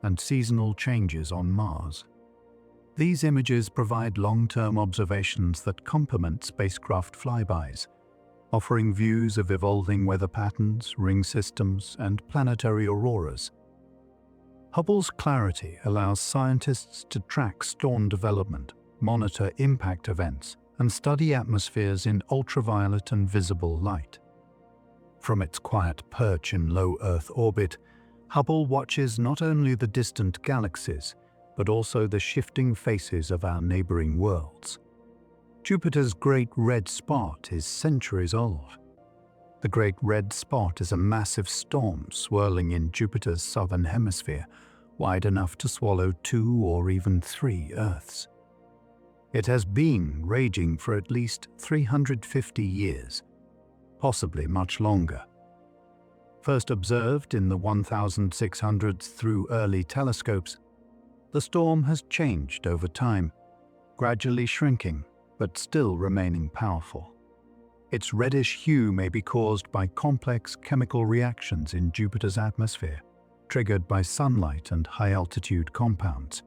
and seasonal changes on Mars. These images provide long-term observations that complement spacecraft flybys, offering views of evolving weather patterns, ring systems, and planetary auroras. Hubble's clarity allows scientists to track storm development, monitor impact events, and study atmospheres in ultraviolet and visible light. From its quiet perch in low Earth orbit, Hubble watches not only the distant galaxies, but also the shifting faces of our neighboring worlds. Jupiter's Great Red Spot is centuries old. The Great Red Spot is a massive storm swirling in Jupiter's southern hemisphere, wide enough to swallow 2 or even 3 Earths. It has been raging for at least 350 years, possibly much longer. First observed in the 1600s through early telescopes, the storm has changed over time, gradually shrinking but still remaining powerful. Its reddish hue may be caused by complex chemical reactions in Jupiter's atmosphere, triggered by sunlight and high-altitude compounds.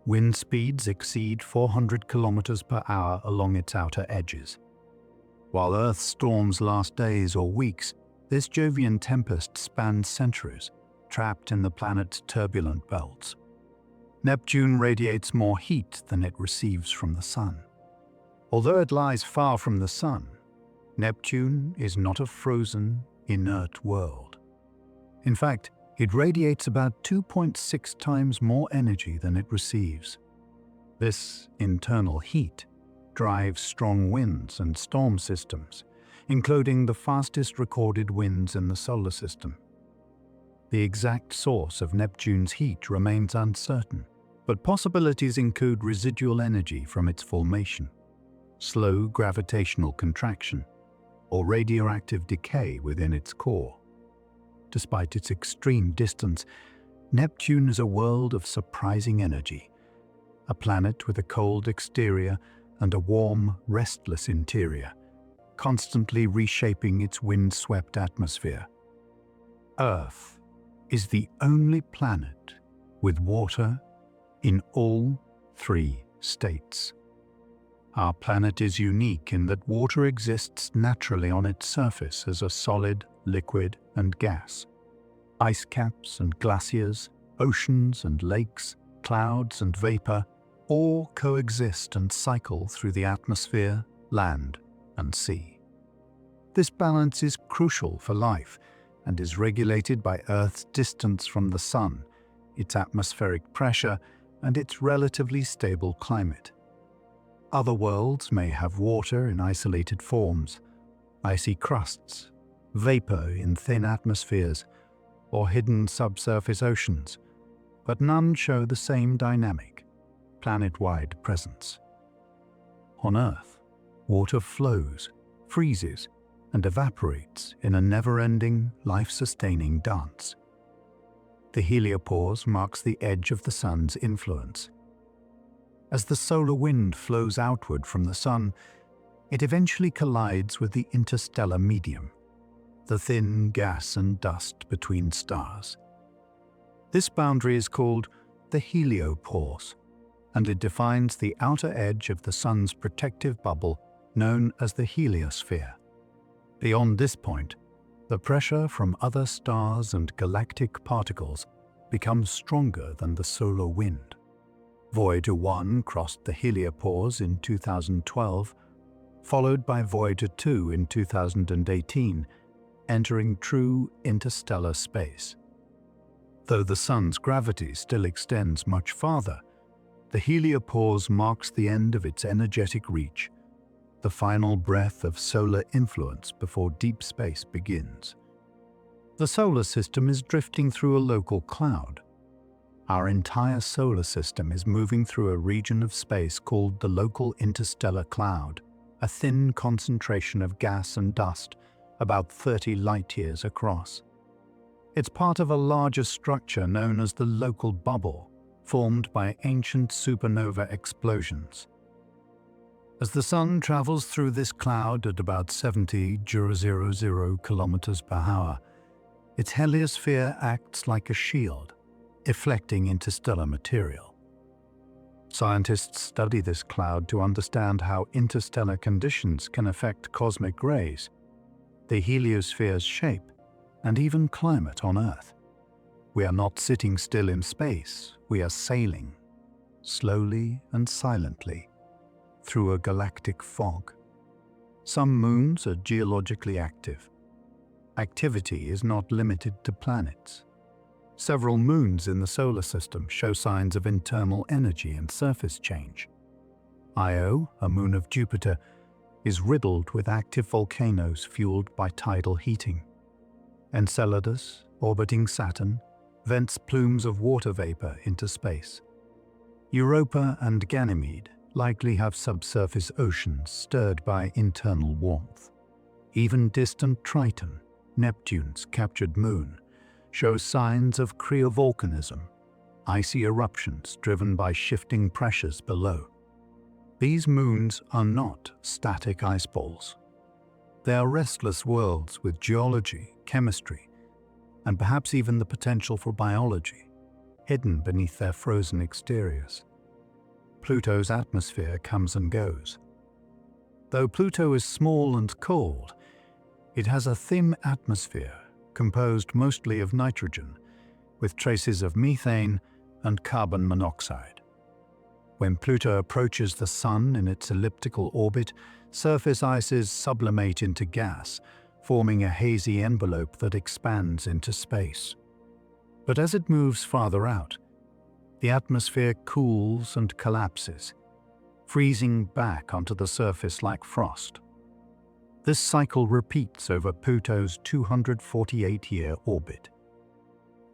Wind speeds exceed 400 kilometers per hour along its outer edges. While Earth's storms last days or weeks, this Jovian tempest spans centuries, trapped in the planet's turbulent belts. Neptune radiates more heat than it receives from the Sun. Although it lies far from the Sun, Neptune is not a frozen, inert world. In fact, it radiates about 2.6 times more energy than it receives. This internal heat drives strong winds and storm systems, including the fastest recorded winds in the solar system. The exact source of Neptune's heat remains uncertain, but possibilities include residual energy from its formation, slow gravitational contraction, or radioactive decay within its core. Despite its extreme distance, Neptune is a world of surprising energy, a planet with a cold exterior and a warm, restless interior, constantly reshaping its wind-swept atmosphere. Earth is the only planet with water in all three states. Our planet is unique in that water exists naturally on its surface as a solid, liquid, and gas. Ice caps and glaciers, oceans and lakes, clouds and vapor all coexist and cycle through the atmosphere, land, and sea. This balance is crucial for life and is regulated by Earth's distance from the Sun, its atmospheric pressure, and its relatively stable climate. Other worlds may have water in isolated forms, icy crusts, vapor in thin atmospheres, or hidden subsurface oceans, but none show the same dynamic, planet-wide presence. On Earth, water flows, freezes, and evaporates in a never-ending, life-sustaining dance. The heliopause marks the edge of the Sun's influence. As the solar wind flows outward from the Sun, it eventually collides with the interstellar medium, the thin gas and dust between stars. This boundary is called the heliopause, and it defines the outer edge of the Sun's protective bubble known as the heliosphere. Beyond this point, the pressure from other stars and galactic particles becomes stronger than the solar wind. Voyager 1 crossed the heliopause in 2012, followed by Voyager 2 in 2018, entering true interstellar space. Though the Sun's gravity still extends much farther, the heliopause marks the end of its energetic reach, the final breath of solar influence before deep space begins. The solar system is drifting through a local cloud. Our entire solar system is moving through a region of space called the local interstellar cloud, a thin concentration of gas and dust about 30 light-years across. It's part of a larger structure known as the local bubble, formed by ancient supernova explosions. As the Sun travels through this cloud at about 70 kilometers per hour, its heliosphere acts like a shield, deflecting interstellar material. Scientists study this cloud to understand how interstellar conditions can affect cosmic rays, the heliosphere's shape, and even climate on Earth. We are not sitting still in space, we are sailing, slowly and silently, through a galactic fog. Some moons are geologically active. Activity is not limited to planets. Several moons in the solar system show signs of internal energy and surface change. Io, a moon of Jupiter, is riddled with active volcanoes fueled by tidal heating. Enceladus, orbiting Saturn, vents plumes of water vapor into space. Europa and Ganymede, likely have subsurface oceans stirred by internal warmth. Even distant Triton, Neptune's captured moon, shows signs of cryovolcanism, icy eruptions driven by shifting pressures below. These moons are not static ice balls. They are restless worlds with geology, chemistry, and perhaps even the potential for biology, hidden beneath their frozen exteriors. Pluto's atmosphere comes and goes. Though Pluto is small and cold, it has a thin atmosphere composed mostly of nitrogen, with traces of methane and carbon monoxide. When Pluto approaches the Sun in its elliptical orbit, surface ices sublimate into gas, forming a hazy envelope that expands into space. But as it moves farther out, the atmosphere cools and collapses, freezing back onto the surface like frost. This cycle repeats over Pluto's 248-year orbit.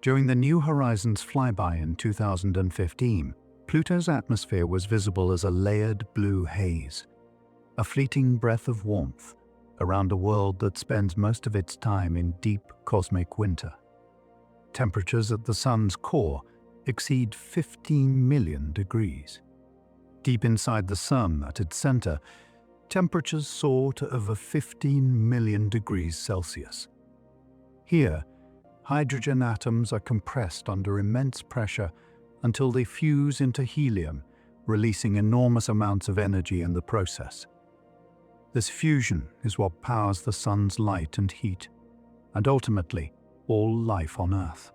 During the New Horizons flyby in 2015, Pluto's atmosphere was visible as a layered blue haze, a fleeting breath of warmth around a world that spends most of its time in deep cosmic winter. Temperatures at the Sun's core exceed 15 million degrees. Deep inside the Sun, at its center, temperatures soar to over 15 million degrees Celsius. Here, hydrogen atoms are compressed under immense pressure until they fuse into helium, releasing enormous amounts of energy in the process. This fusion is what powers the Sun's light and heat, and ultimately, all life on Earth.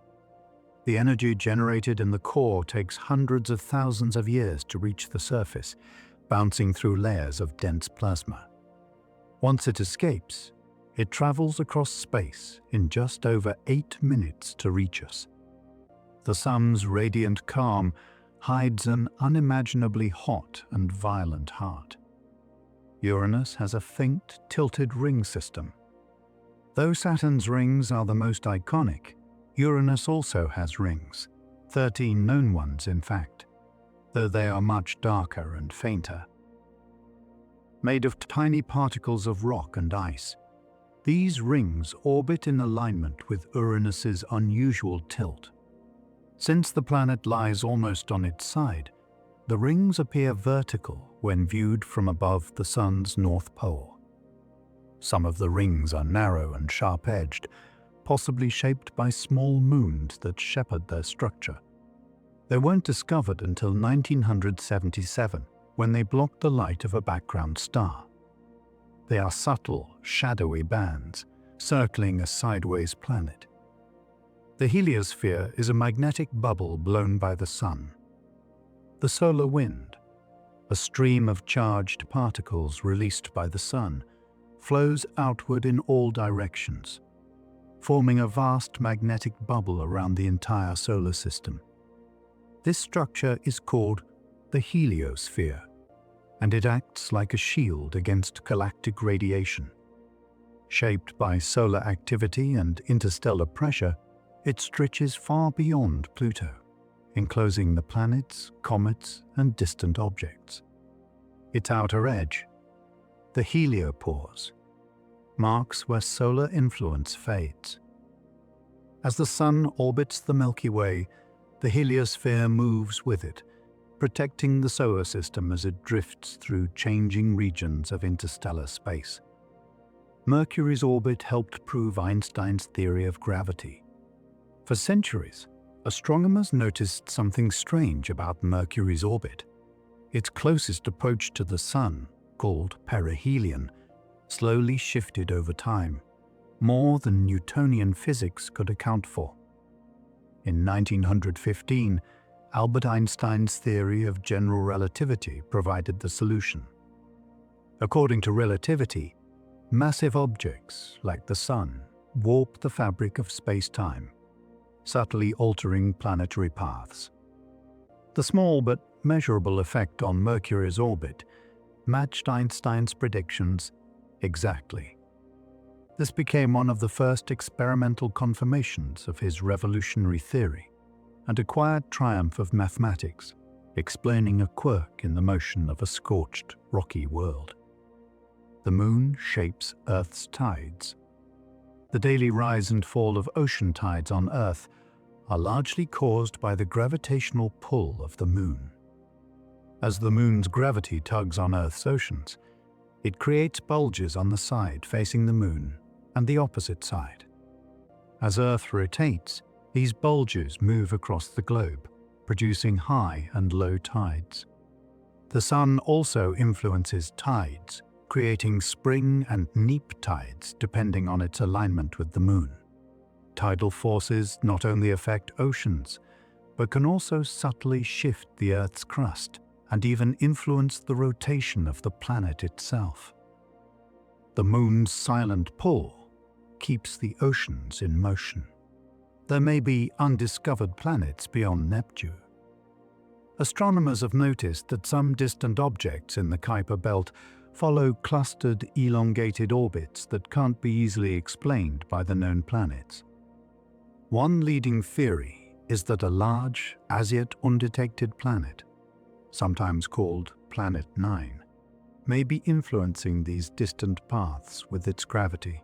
The energy generated in the core takes hundreds of thousands of years to reach the surface, bouncing through layers of dense plasma. Once it escapes, it travels across space in just over 8 minutes to reach us. The Sun's radiant calm hides an unimaginably hot and violent heart. Uranus has a faint, tilted ring system. Though Saturn's rings are the most iconic, Uranus also has rings, 13 known ones in fact, though they are much darker and fainter. Made of tiny particles of rock and ice, these rings orbit in alignment with Uranus's unusual tilt. Since the planet lies almost on its side, the rings appear vertical when viewed from above the Sun's north pole. Some of the rings are narrow and sharp-edged, possibly shaped by small moons that shepherd their structure. They weren't discovered until 1977, when they blocked the light of a background star. They are subtle, shadowy bands, circling a sideways planet. The heliosphere is a magnetic bubble blown by the Sun. The solar wind, a stream of charged particles released by the Sun, flows outward in all directions, forming a vast magnetic bubble around the entire solar system. This structure is called the heliosphere, and it acts like a shield against galactic radiation. Shaped by solar activity and interstellar pressure, it stretches far beyond Pluto, enclosing the planets, comets, and distant objects. Its outer edge, the heliopause, marks where solar influence fades. As the Sun orbits the Milky Way, the heliosphere moves with it, protecting the solar system as it drifts through changing regions of interstellar space. Mercury's orbit helped prove Einstein's theory of gravity. For centuries, astronomers noticed something strange about Mercury's orbit. Its closest approach to the Sun, called perihelion, slowly shifted over time, more than Newtonian physics could account for. In 1915, Albert Einstein's theory of general relativity provided the solution. According to relativity, massive objects like the Sun warp the fabric of space-time, subtly altering planetary paths. The small but measurable effect on Mercury's orbit matched Einstein's predictions exactly. This became one of the first experimental confirmations of his revolutionary theory and a quiet triumph of mathematics. explaining a quirk in the motion of a scorched, rocky world. The moon shapes Earth's tides. The daily rise and fall of ocean tides on Earth are largely caused by the gravitational pull of the moon. As the moon's gravity tugs on Earth's oceans, it creates bulges on the side facing the moon and the opposite side. As Earth rotates, these bulges move across the globe, producing high and low tides. The sun also influences tides, creating spring and neap tides depending on its alignment with the moon. Tidal forces not only affect oceans, but can also subtly shift the Earth's crust and even influence the rotation of the planet itself. The moon's silent pull keeps the oceans in motion. There may be undiscovered planets beyond Neptune. Astronomers have noticed that some distant objects in the Kuiper belt follow clustered, elongated orbits that can't be easily explained by the known planets. One leading theory is that a large, as yet undetected planet, sometimes called Planet 9, may be influencing these distant paths with its gravity.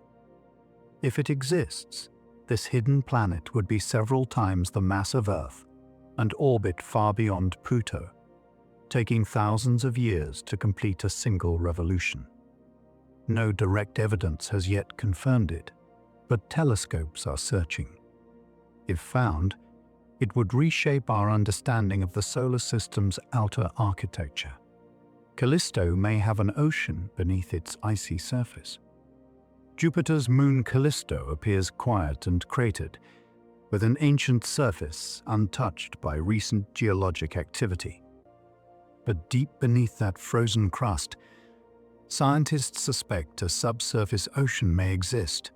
If it exists, this hidden planet would be several times the mass of Earth and orbit far beyond Pluto, taking thousands of years to complete a single revolution. No direct evidence has yet confirmed it, but telescopes are searching. If found, it would reshape our understanding of the solar system's outer architecture. Callisto may have an ocean beneath its icy surface. Jupiter's moon Callisto appears quiet and cratered, with an ancient surface untouched by recent geologic activity. But deep beneath that frozen crust, scientists suspect a subsurface ocean may exist,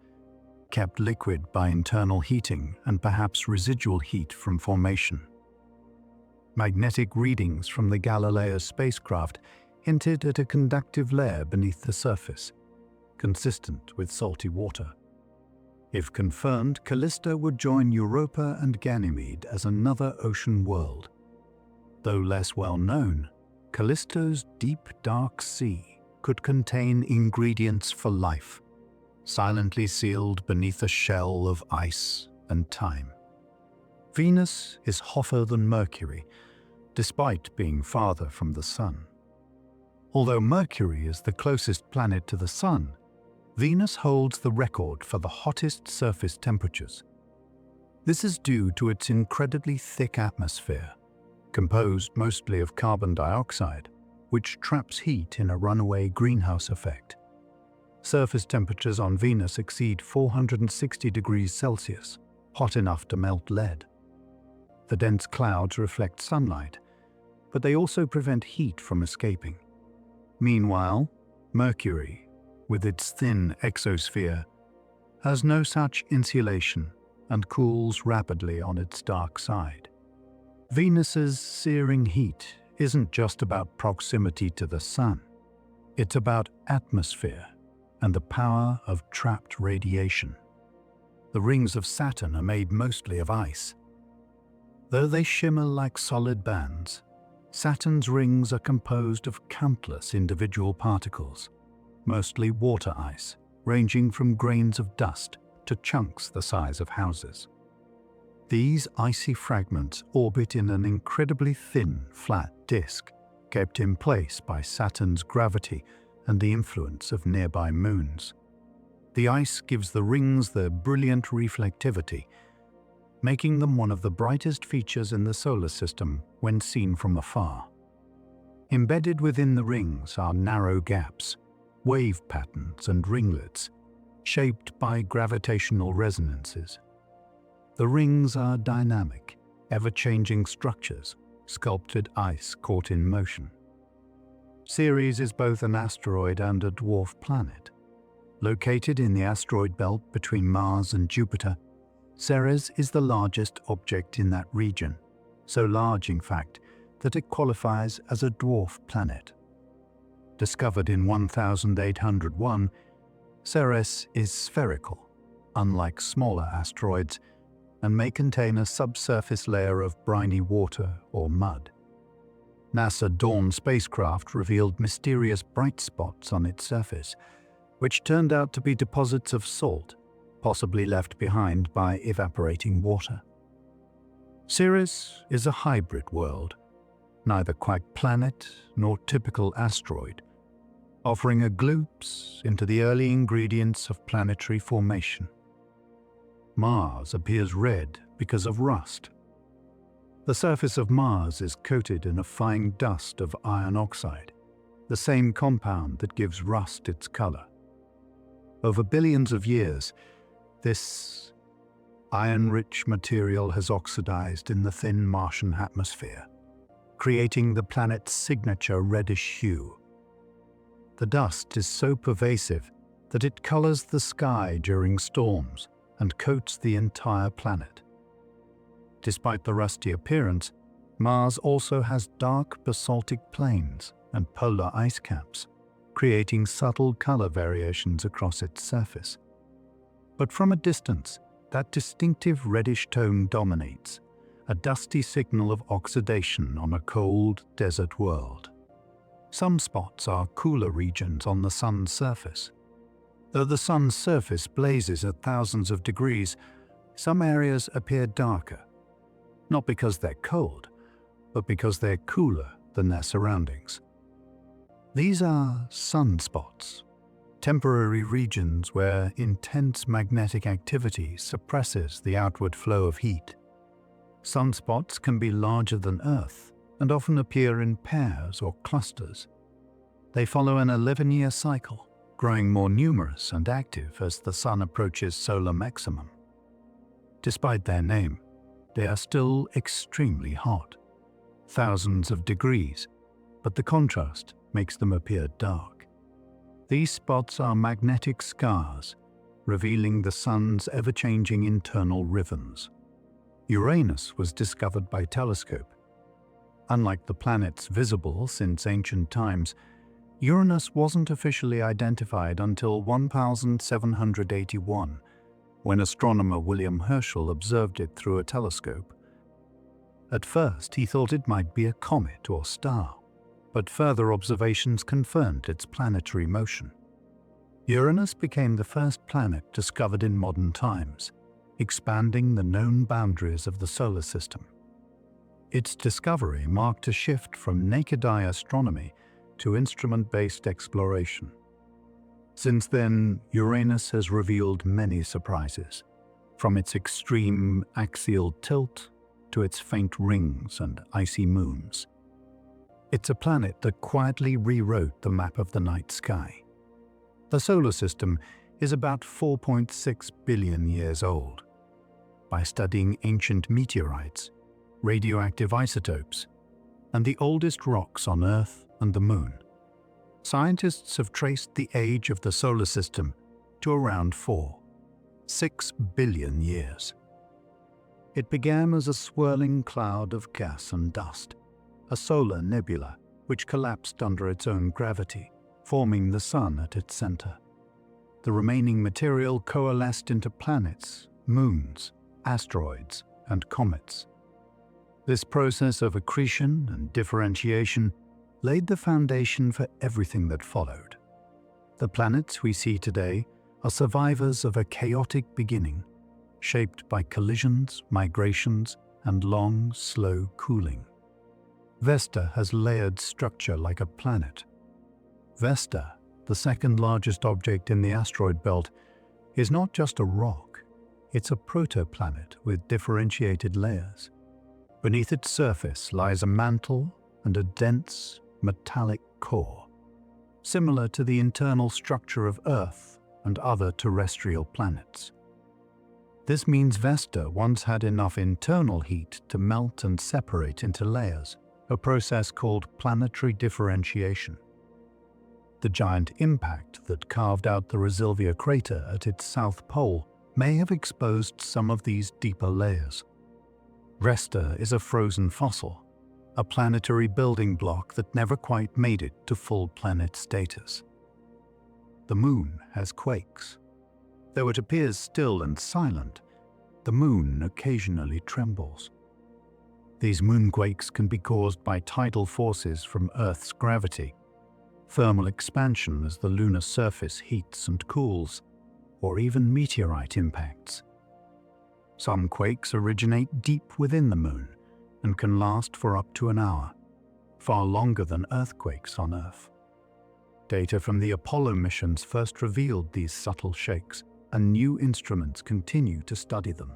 kept liquid by internal heating and perhaps residual heat from formation. Magnetic readings from the Galileo spacecraft hinted at a conductive layer beneath the surface, consistent with salty water. If confirmed, Callisto would join Europa and Ganymede as another ocean world. Though less well known, Callisto's deep, dark sea could contain ingredients for life, silently sealed beneath a shell of ice and time. Venus is hotter than Mercury, despite being farther from the Sun. Although Mercury is the closest planet to the Sun, Venus holds the record for the hottest surface temperatures. This is due to its incredibly thick atmosphere, composed mostly of carbon dioxide, which traps heat in a runaway greenhouse effect. Surface temperatures on Venus exceed 460 degrees Celsius, hot enough to melt lead. The dense clouds reflect sunlight, but they also prevent heat from escaping. Meanwhile, Mercury, with its thin exosphere, has no such insulation and cools rapidly on its dark side. Venus's searing heat isn't just about proximity to the Sun. It's about atmosphere and the power of trapped radiation. The rings of Saturn are made mostly of ice. Though they shimmer like solid bands, Saturn's rings are composed of countless individual particles, mostly water ice, ranging from grains of dust to chunks the size of houses. These icy fragments orbit in an incredibly thin, flat disk, kept in place by Saturn's gravity and the influence of nearby moons. The ice gives the rings their brilliant reflectivity, making them one of the brightest features in the solar system when seen from afar. Embedded within the rings are narrow gaps, wave patterns and ringlets, shaped by gravitational resonances. The rings are dynamic, ever-changing structures, sculpted ice caught in motion. Ceres is both an asteroid and a dwarf planet. Located in the asteroid belt between Mars and Jupiter, Ceres is the largest object in that region, so large in fact that it qualifies as a dwarf planet. Discovered in 1801, Ceres is spherical, unlike smaller asteroids, and may contain a subsurface layer of briny water or mud. NASA Dawn spacecraft revealed mysterious bright spots on its surface, which turned out to be deposits of salt, possibly left behind by evaporating water. Ceres is a hybrid world, neither quite planet nor typical asteroid, offering a glimpse into the early ingredients of planetary formation. Mars appears red because of rust. The surface of Mars is coated in a fine dust of iron oxide, the same compound that gives rust its color. Over billions of years, this iron-rich material has oxidized in the thin Martian atmosphere, creating the planet's signature reddish hue. The dust is so pervasive that it colors the sky during storms and coats the entire planet. Despite the rusty appearance, Mars also has dark basaltic plains and polar ice caps, creating subtle color variations across its surface. But from a distance, that distinctive reddish tone dominates, a dusty signal of oxidation on a cold desert world. Some spots are cooler regions on the Sun's surface. Though the Sun's surface blazes at thousands of degrees, some areas appear darker, not because they're cold, but because they're cooler than their surroundings. These are sunspots, temporary regions where intense magnetic activity suppresses the outward flow of heat. Sunspots can be larger than Earth and often appear in pairs or clusters. They follow an 11-year cycle, growing more numerous and active as the Sun approaches solar maximum. Despite their name, they are still extremely hot, thousands of degrees, but the contrast makes them appear dark. These spots are magnetic scars, revealing the Sun's ever-changing internal rhythms. Uranus was discovered by telescope. Unlike the planets visible since ancient times, Uranus wasn't officially identified until 1781, when astronomer William Herschel observed it through a telescope. At first, he thought it might be a comet or star, but further observations confirmed its planetary motion. Uranus became the first planet discovered in modern times, expanding the known boundaries of the solar system. Its discovery marked a shift from naked-eye astronomy to instrument-based exploration. Since then, Uranus has revealed many surprises, from its extreme axial tilt to its faint rings and icy moons. It's a planet that quietly rewrote the map of the night sky. The solar system is about 4.6 billion years old. By studying ancient meteorites, radioactive isotopes, and the oldest rocks on Earth and the Moon, scientists have traced the age of the solar system to around 6 billion years. It began as a swirling cloud of gas and dust, a solar nebula which collapsed under its own gravity, forming the Sun at its center. The remaining material coalesced into planets, moons, asteroids, and comets. This process of accretion and differentiation laid the foundation for everything that followed. The planets we see today are survivors of a chaotic beginning, shaped by collisions, migrations, and long, slow cooling. Vesta has layered structure like a planet. Vesta, the second largest object in the asteroid belt, is not just a rock, it's a protoplanet with differentiated layers. Beneath its surface lies a mantle and a dense, metallic core, similar to the internal structure of Earth and other terrestrial planets. This means Vesta once had enough internal heat to melt and separate into layers, a process called planetary differentiation. The giant impact that carved out the Resilvia crater at its south pole may have exposed some of these deeper layers. Vesta is a frozen fossil, a planetary building block that never quite made it to full planet status. The Moon has quakes. Though it appears still and silent, the Moon occasionally trembles. These moonquakes can be caused by tidal forces from Earth's gravity, thermal expansion as the lunar surface heats and cools, or even meteorite impacts. Some quakes originate deep within the moon and can last for up to an hour, far longer than earthquakes on Earth. Data from the Apollo missions first revealed these subtle shakes, and new instruments continue to study them.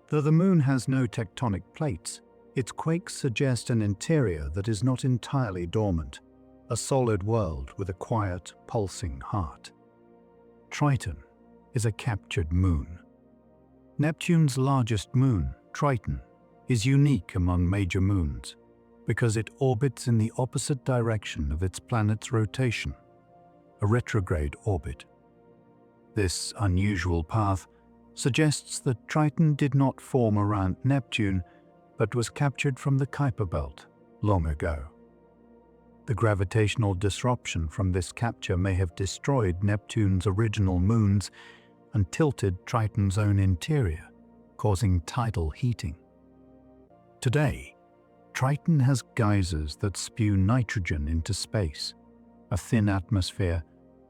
Though the moon has no tectonic plates, its quakes suggest an interior that is not entirely dormant, a solid world with a quiet, pulsing heart. Triton is a captured moon. Neptune's largest moon, Triton, is unique among major moons because it orbits in the opposite direction of its planet's rotation, a retrograde orbit. This unusual path suggests that Triton did not form around Neptune, but was captured from the Kuiper Belt long ago. The gravitational disruption from this capture may have destroyed Neptune's original moons and tilted Triton's own interior, causing tidal heating. Today, Triton has geysers that spew nitrogen into space, a thin atmosphere,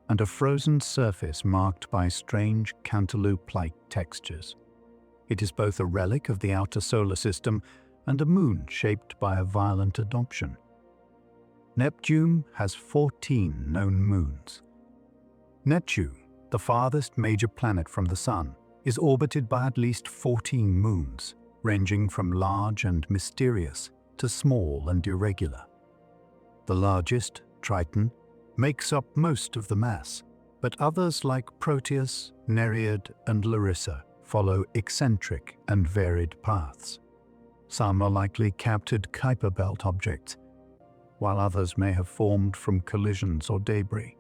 and a frozen surface marked by strange cantaloupe-like textures. It is both a relic of the outer solar system and a moon shaped by a violent adoption. Neptune has 14 known moons. Neptune, the farthest major planet from the Sun, is orbited by at least 14 moons, ranging from large and mysterious to small and irregular. The largest, Triton, makes up most of the mass, but others like Proteus, Nereid, and Larissa follow eccentric and varied paths. Some are likely captured Kuiper Belt objects, while others may have formed from collisions or debris.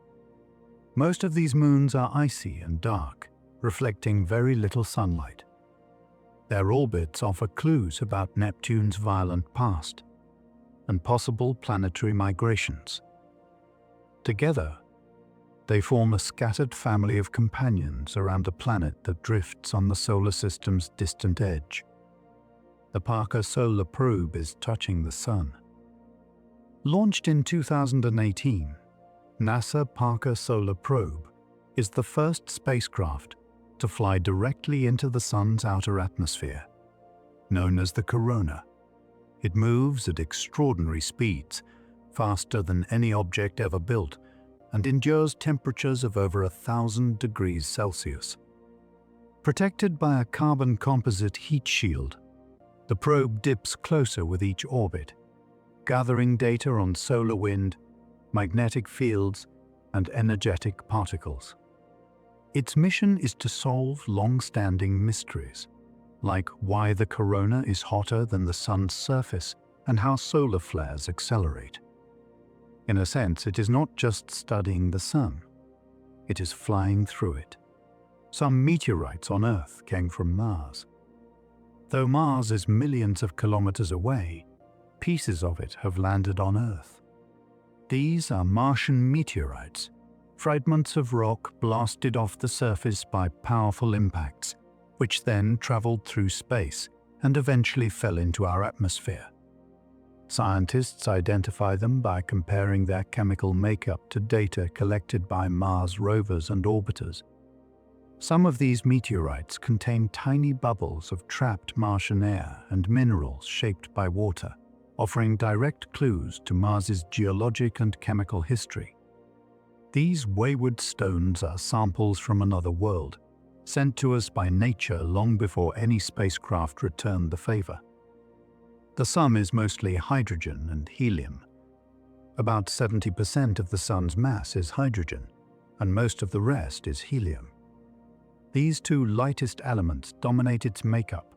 Most of these moons are icy and dark, reflecting very little sunlight. Their orbits offer clues about Neptune's violent past and possible planetary migrations. Together, they form a scattered family of companions around a planet that drifts on the solar system's distant edge. The Parker Solar Probe is touching the Sun. Launched in 2018, NASA Parker Solar Probe is the first spacecraft to fly directly into the Sun's outer atmosphere, known as the corona. It moves at extraordinary speeds, faster than any object ever built, and endures temperatures of over 1,000 degrees Celsius. Protected by a carbon composite heat shield, the probe dips closer with each orbit, gathering data on solar wind, magnetic fields, and energetic particles. Its mission is to solve long-standing mysteries, like why the corona is hotter than the Sun's surface and how solar flares accelerate. In a sense, it is not just studying the Sun, it is flying through it. Some meteorites on Earth came from Mars. Though Mars is millions of kilometers away, pieces of it have landed on Earth. These are Martian meteorites, fragments of rock blasted off the surface by powerful impacts, which then traveled through space and eventually fell into our atmosphere. Scientists identify them by comparing their chemical makeup to data collected by Mars rovers and orbiters. Some of these meteorites contain tiny bubbles of trapped Martian air and minerals shaped by water, offering direct clues to Mars's geologic and chemical history. These wayward stones are samples from another world, sent to us by nature long before any spacecraft returned the favor. The Sun is mostly hydrogen and helium. About 70% of the Sun's mass is hydrogen, and most of the rest is helium. These two lightest elements dominate its makeup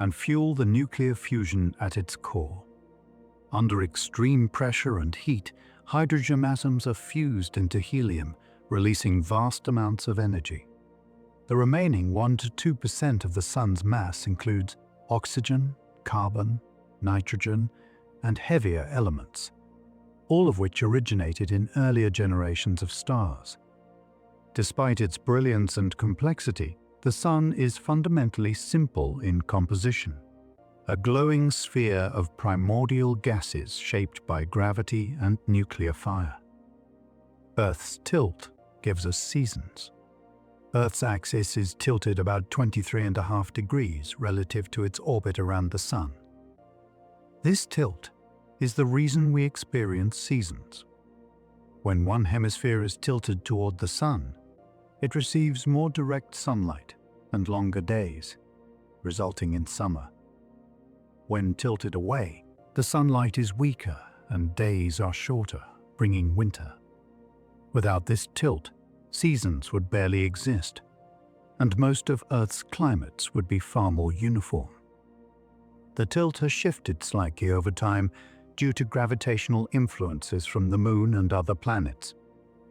and fuel the nuclear fusion at its core. Under extreme pressure and heat, hydrogen atoms are fused into helium, releasing vast amounts of energy. The remaining 1 to 2% of the Sun's mass includes oxygen, carbon, nitrogen, and heavier elements, all of which originated in earlier generations of stars. Despite its brilliance and complexity, the Sun is fundamentally simple in composition. a glowing sphere of primordial gases shaped by gravity and nuclear fire. Earth's tilt gives us seasons. Earth's axis is tilted about 23.5 degrees relative to its orbit around the Sun. This tilt is the reason we experience seasons. When one hemisphere is tilted toward the Sun, it receives more direct sunlight and longer days, resulting in summer. When tilted away, the sunlight is weaker and days are shorter, bringing winter. Without this tilt, seasons would barely exist, and most of Earth's climates would be far more uniform. The tilt has shifted slightly over time due to gravitational influences from the Moon and other planets,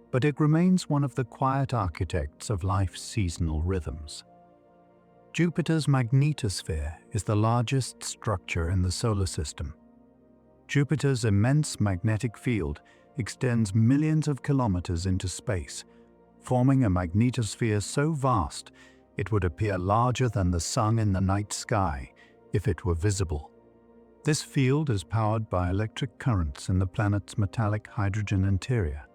but it remains one of the quiet architects of life's seasonal rhythms. Jupiter's magnetosphere is the largest structure in the solar system. Jupiter's immense magnetic field extends millions of kilometers into space, forming a magnetosphere so vast it would appear larger than the Sun in the night sky if it were visible. This field is powered by electric currents in the planet's metallic hydrogen interior.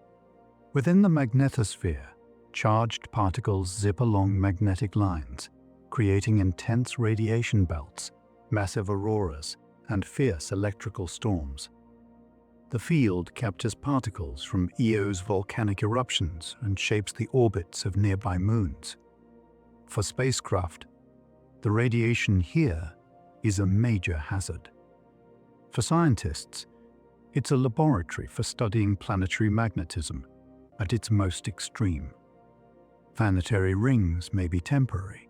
Within the magnetosphere, charged particles zip along magnetic lines, creating intense radiation belts, massive auroras, and fierce electrical storms. The field captures particles from Eo's volcanic eruptions and shapes the orbits of nearby moons. For spacecraft, the radiation here is a major hazard. For scientists, it's a laboratory for studying planetary magnetism at its most extreme. Planetary rings may be temporary.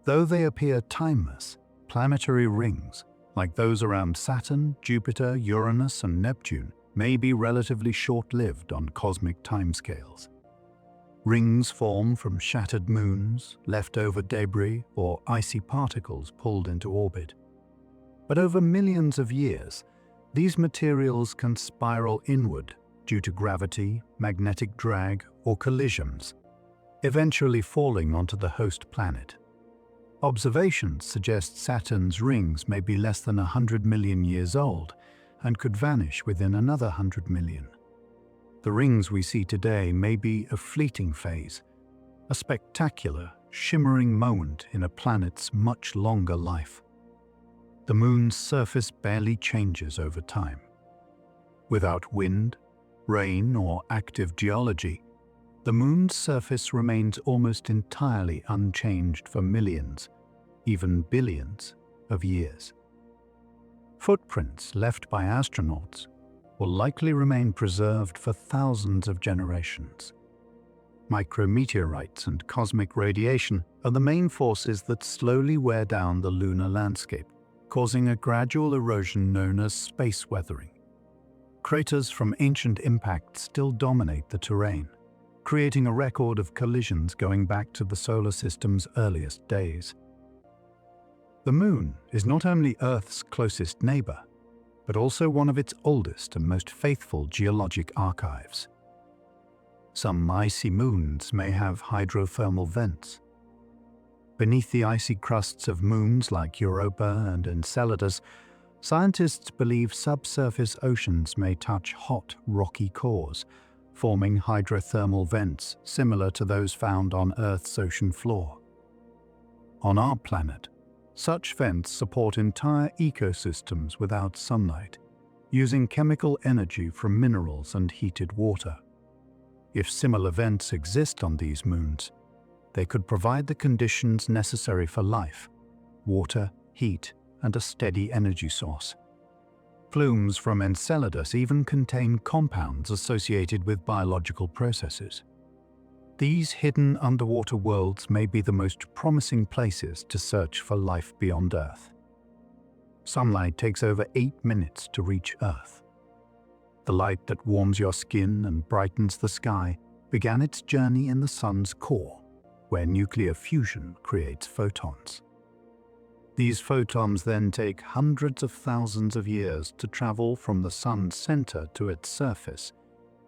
Though they appear timeless, planetary rings, like those around Saturn, Jupiter, Uranus, and Neptune, may be relatively short-lived on cosmic timescales. Rings form from shattered moons, leftover debris, or icy particles pulled into orbit. But over millions of years, these materials can spiral inward due to gravity, magnetic drag, or collisions, eventually falling onto the host planet. Observations suggest Saturn's rings may be less than 100 million years old and could vanish within another 100 million. The rings we see today may be a fleeting phase, a spectacular, shimmering moment in a planet's much longer life. The Moon's surface barely changes over time. Without wind, rain, or active geology, the Moon's surface remains almost entirely unchanged for millions, even billions, of years. Footprints left by astronauts will likely remain preserved for thousands of generations. Micrometeorites and cosmic radiation are the main forces that slowly wear down the lunar landscape, causing a gradual erosion known as space weathering. Craters from ancient impacts still dominate the terrain, creating a record of collisions going back to the solar system's earliest days. The Moon is not only Earth's closest neighbor, but also one of its oldest and most faithful geologic archives. Some icy moons may have hydrothermal vents. Beneath the icy crusts of moons like Europa and Enceladus, scientists believe subsurface oceans may touch hot, rocky cores, forming hydrothermal vents similar to those found on Earth's ocean floor. On our planet, such vents support entire ecosystems without sunlight, using chemical energy from minerals and heated water. If similar vents exist on these moons, they could provide the conditions necessary for life: water, heat, and a steady energy source. Plumes from Enceladus even contain compounds associated with biological processes. These hidden underwater worlds may be the most promising places to search for life beyond Earth. Sunlight takes over 8 minutes to reach Earth. The light that warms your skin and brightens the sky began its journey in the Sun's core, where nuclear fusion creates photons. These photons then take hundreds of thousands of years to travel from the Sun's center to its surface,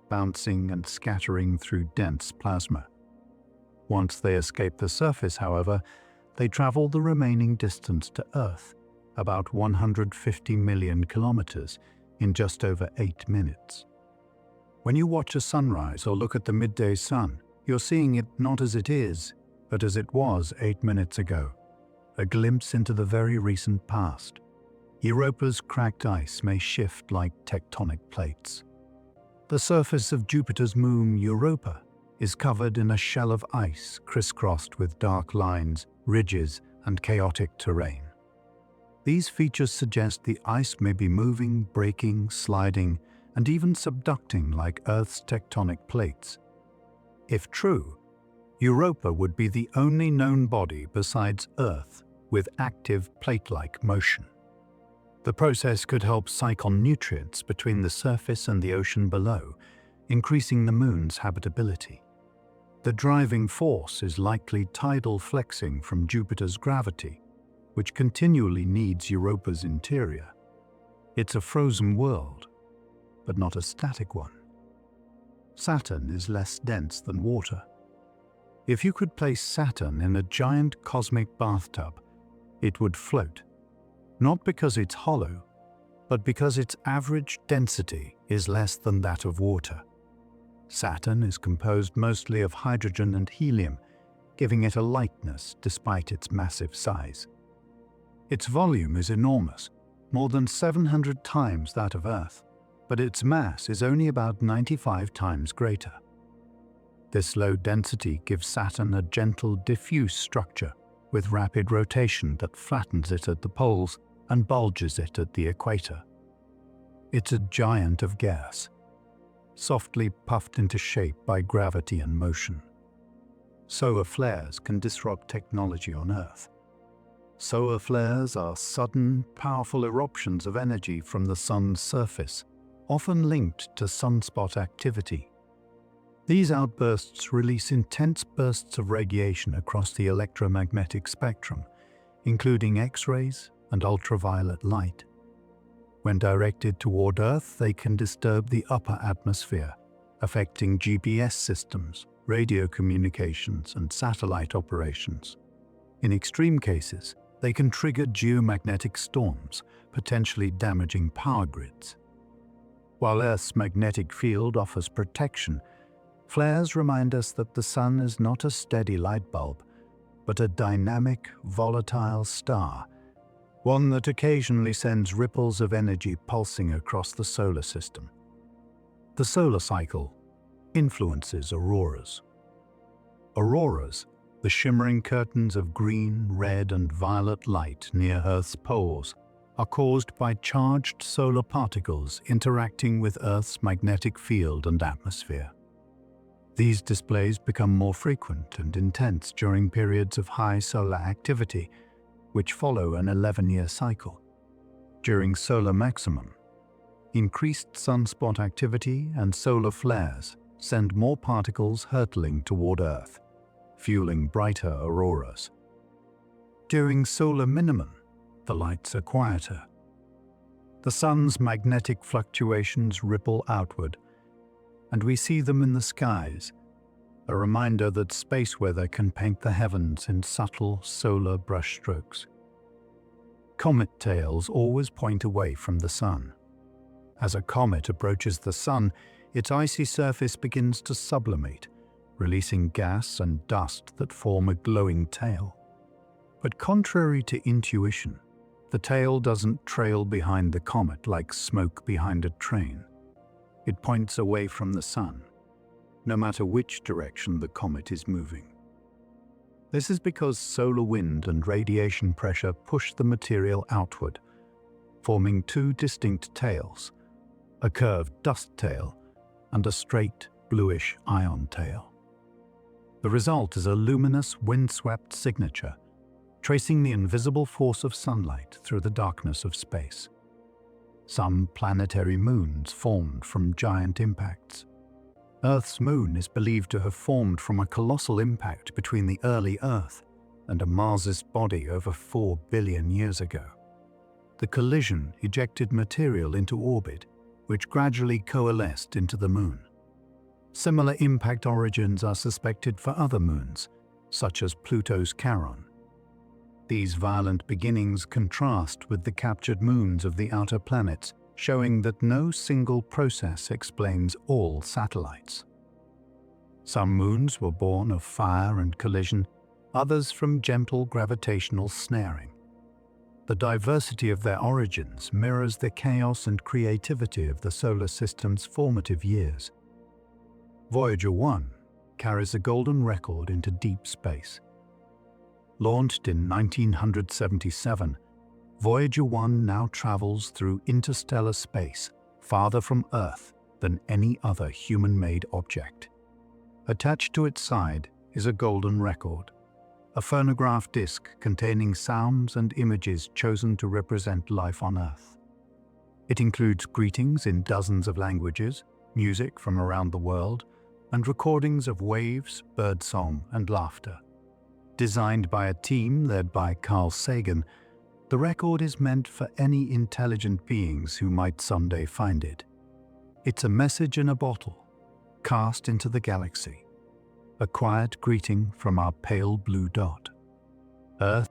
bouncing and scattering through dense plasma. Once they escape the surface, however, they travel the remaining distance to Earth about 150 million kilometers, in just over 8 minutes. When you watch a sunrise or look at the midday sun, you're seeing it not as it is, but as it was 8 minutes ago, a glimpse into the very recent past. Europa's cracked ice may shift like tectonic plates. The surface of Jupiter's moon Europa is covered in a shell of ice crisscrossed with dark lines, ridges, and chaotic terrain. These features suggest the ice may be moving, breaking, sliding, and even subducting like Earth's tectonic plates. If true, Europa would be the only known body besides Earth with active plate-like motion. The process could help cycle nutrients between the surface and the ocean below, increasing the moon's habitability. The driving force is likely tidal flexing from Jupiter's gravity, which continually kneads Europa's interior. It's a frozen world, but not a static one. Saturn is less dense than water. If you could place Saturn in a giant cosmic bathtub, it would float, not because it's hollow, but because its average density is less than that of water. Saturn is composed mostly of hydrogen and helium, giving it a lightness despite its massive size. Its volume is enormous, more than 700 times that of Earth, but its mass is only about 95 times greater. This low density gives Saturn a gentle, diffuse structure with rapid rotation that flattens it at the poles and bulges it at the equator. It's a giant of gas, softly puffed into shape by gravity and motion. Solar flares can disrupt technology on Earth. Solar flares are sudden, powerful eruptions of energy from the sun's surface, often linked to sunspot activity. These outbursts release intense bursts of radiation across the electromagnetic spectrum, including X-rays and ultraviolet light. When directed toward Earth, they can disturb the upper atmosphere, affecting GPS systems, radio communications, and satellite operations. In extreme cases, they can trigger geomagnetic storms, potentially damaging power grids. While Earth's magnetic field offers protection, flares remind us that the sun is not a steady light bulb, but a dynamic, volatile star, one that occasionally sends ripples of energy pulsing across the solar system. The solar cycle influences auroras. Auroras, the shimmering curtains of green, red, and violet light near Earth's poles, are caused by charged solar particles interacting with Earth's magnetic field and atmosphere. These displays become more frequent and intense during periods of high solar activity, which follow an 11-year cycle. During solar maximum, increased sunspot activity and solar flares send more particles hurtling toward Earth, fueling brighter auroras. During solar minimum, the lights are quieter. The sun's magnetic fluctuations ripple outward, and we see them in the skies, a reminder that space weather can paint the heavens in subtle solar brushstrokes. Comet tails always point away from the sun. As a comet approaches the sun, its icy surface begins to sublimate, releasing gas and dust that form a glowing tail. But contrary to intuition, the tail doesn't trail behind the comet like smoke behind a train. It points away from the sun, no matter which direction the comet is moving. This is because solar wind and radiation pressure push the material outward, forming two distinct tails, a curved dust tail and a straight, bluish ion tail. The result is a luminous, windswept signature, tracing the invisible force of sunlight through the darkness of space. Some planetary moons formed from giant impacts. Earth's moon is believed to have formed from a colossal impact between the early Earth and a Mars's body over 4 billion years ago. The collision ejected material into orbit, which gradually coalesced into the moon. Similar impact origins are suspected for other moons, such as Pluto's Charon. These violent beginnings contrast with the captured moons of the outer planets, showing that no single process explains all satellites. Some moons were born of fire and collision, others from gentle gravitational snaring. The diversity of their origins mirrors the chaos and creativity of the solar system's formative years. Voyager 1 carries a golden record into deep space. Launched in 1977, Voyager 1 now travels through interstellar space, farther from Earth than any other human-made object. Attached to its side is a golden record, a phonograph disc containing sounds and images chosen to represent life on Earth. It includes greetings in dozens of languages, music from around the world, and recordings of waves, birdsong, and laughter. Designed by a team led by Carl Sagan, the record is meant for any intelligent beings who might someday find it. It's a message in a bottle, cast into the galaxy. A quiet greeting from our pale blue dot. Earth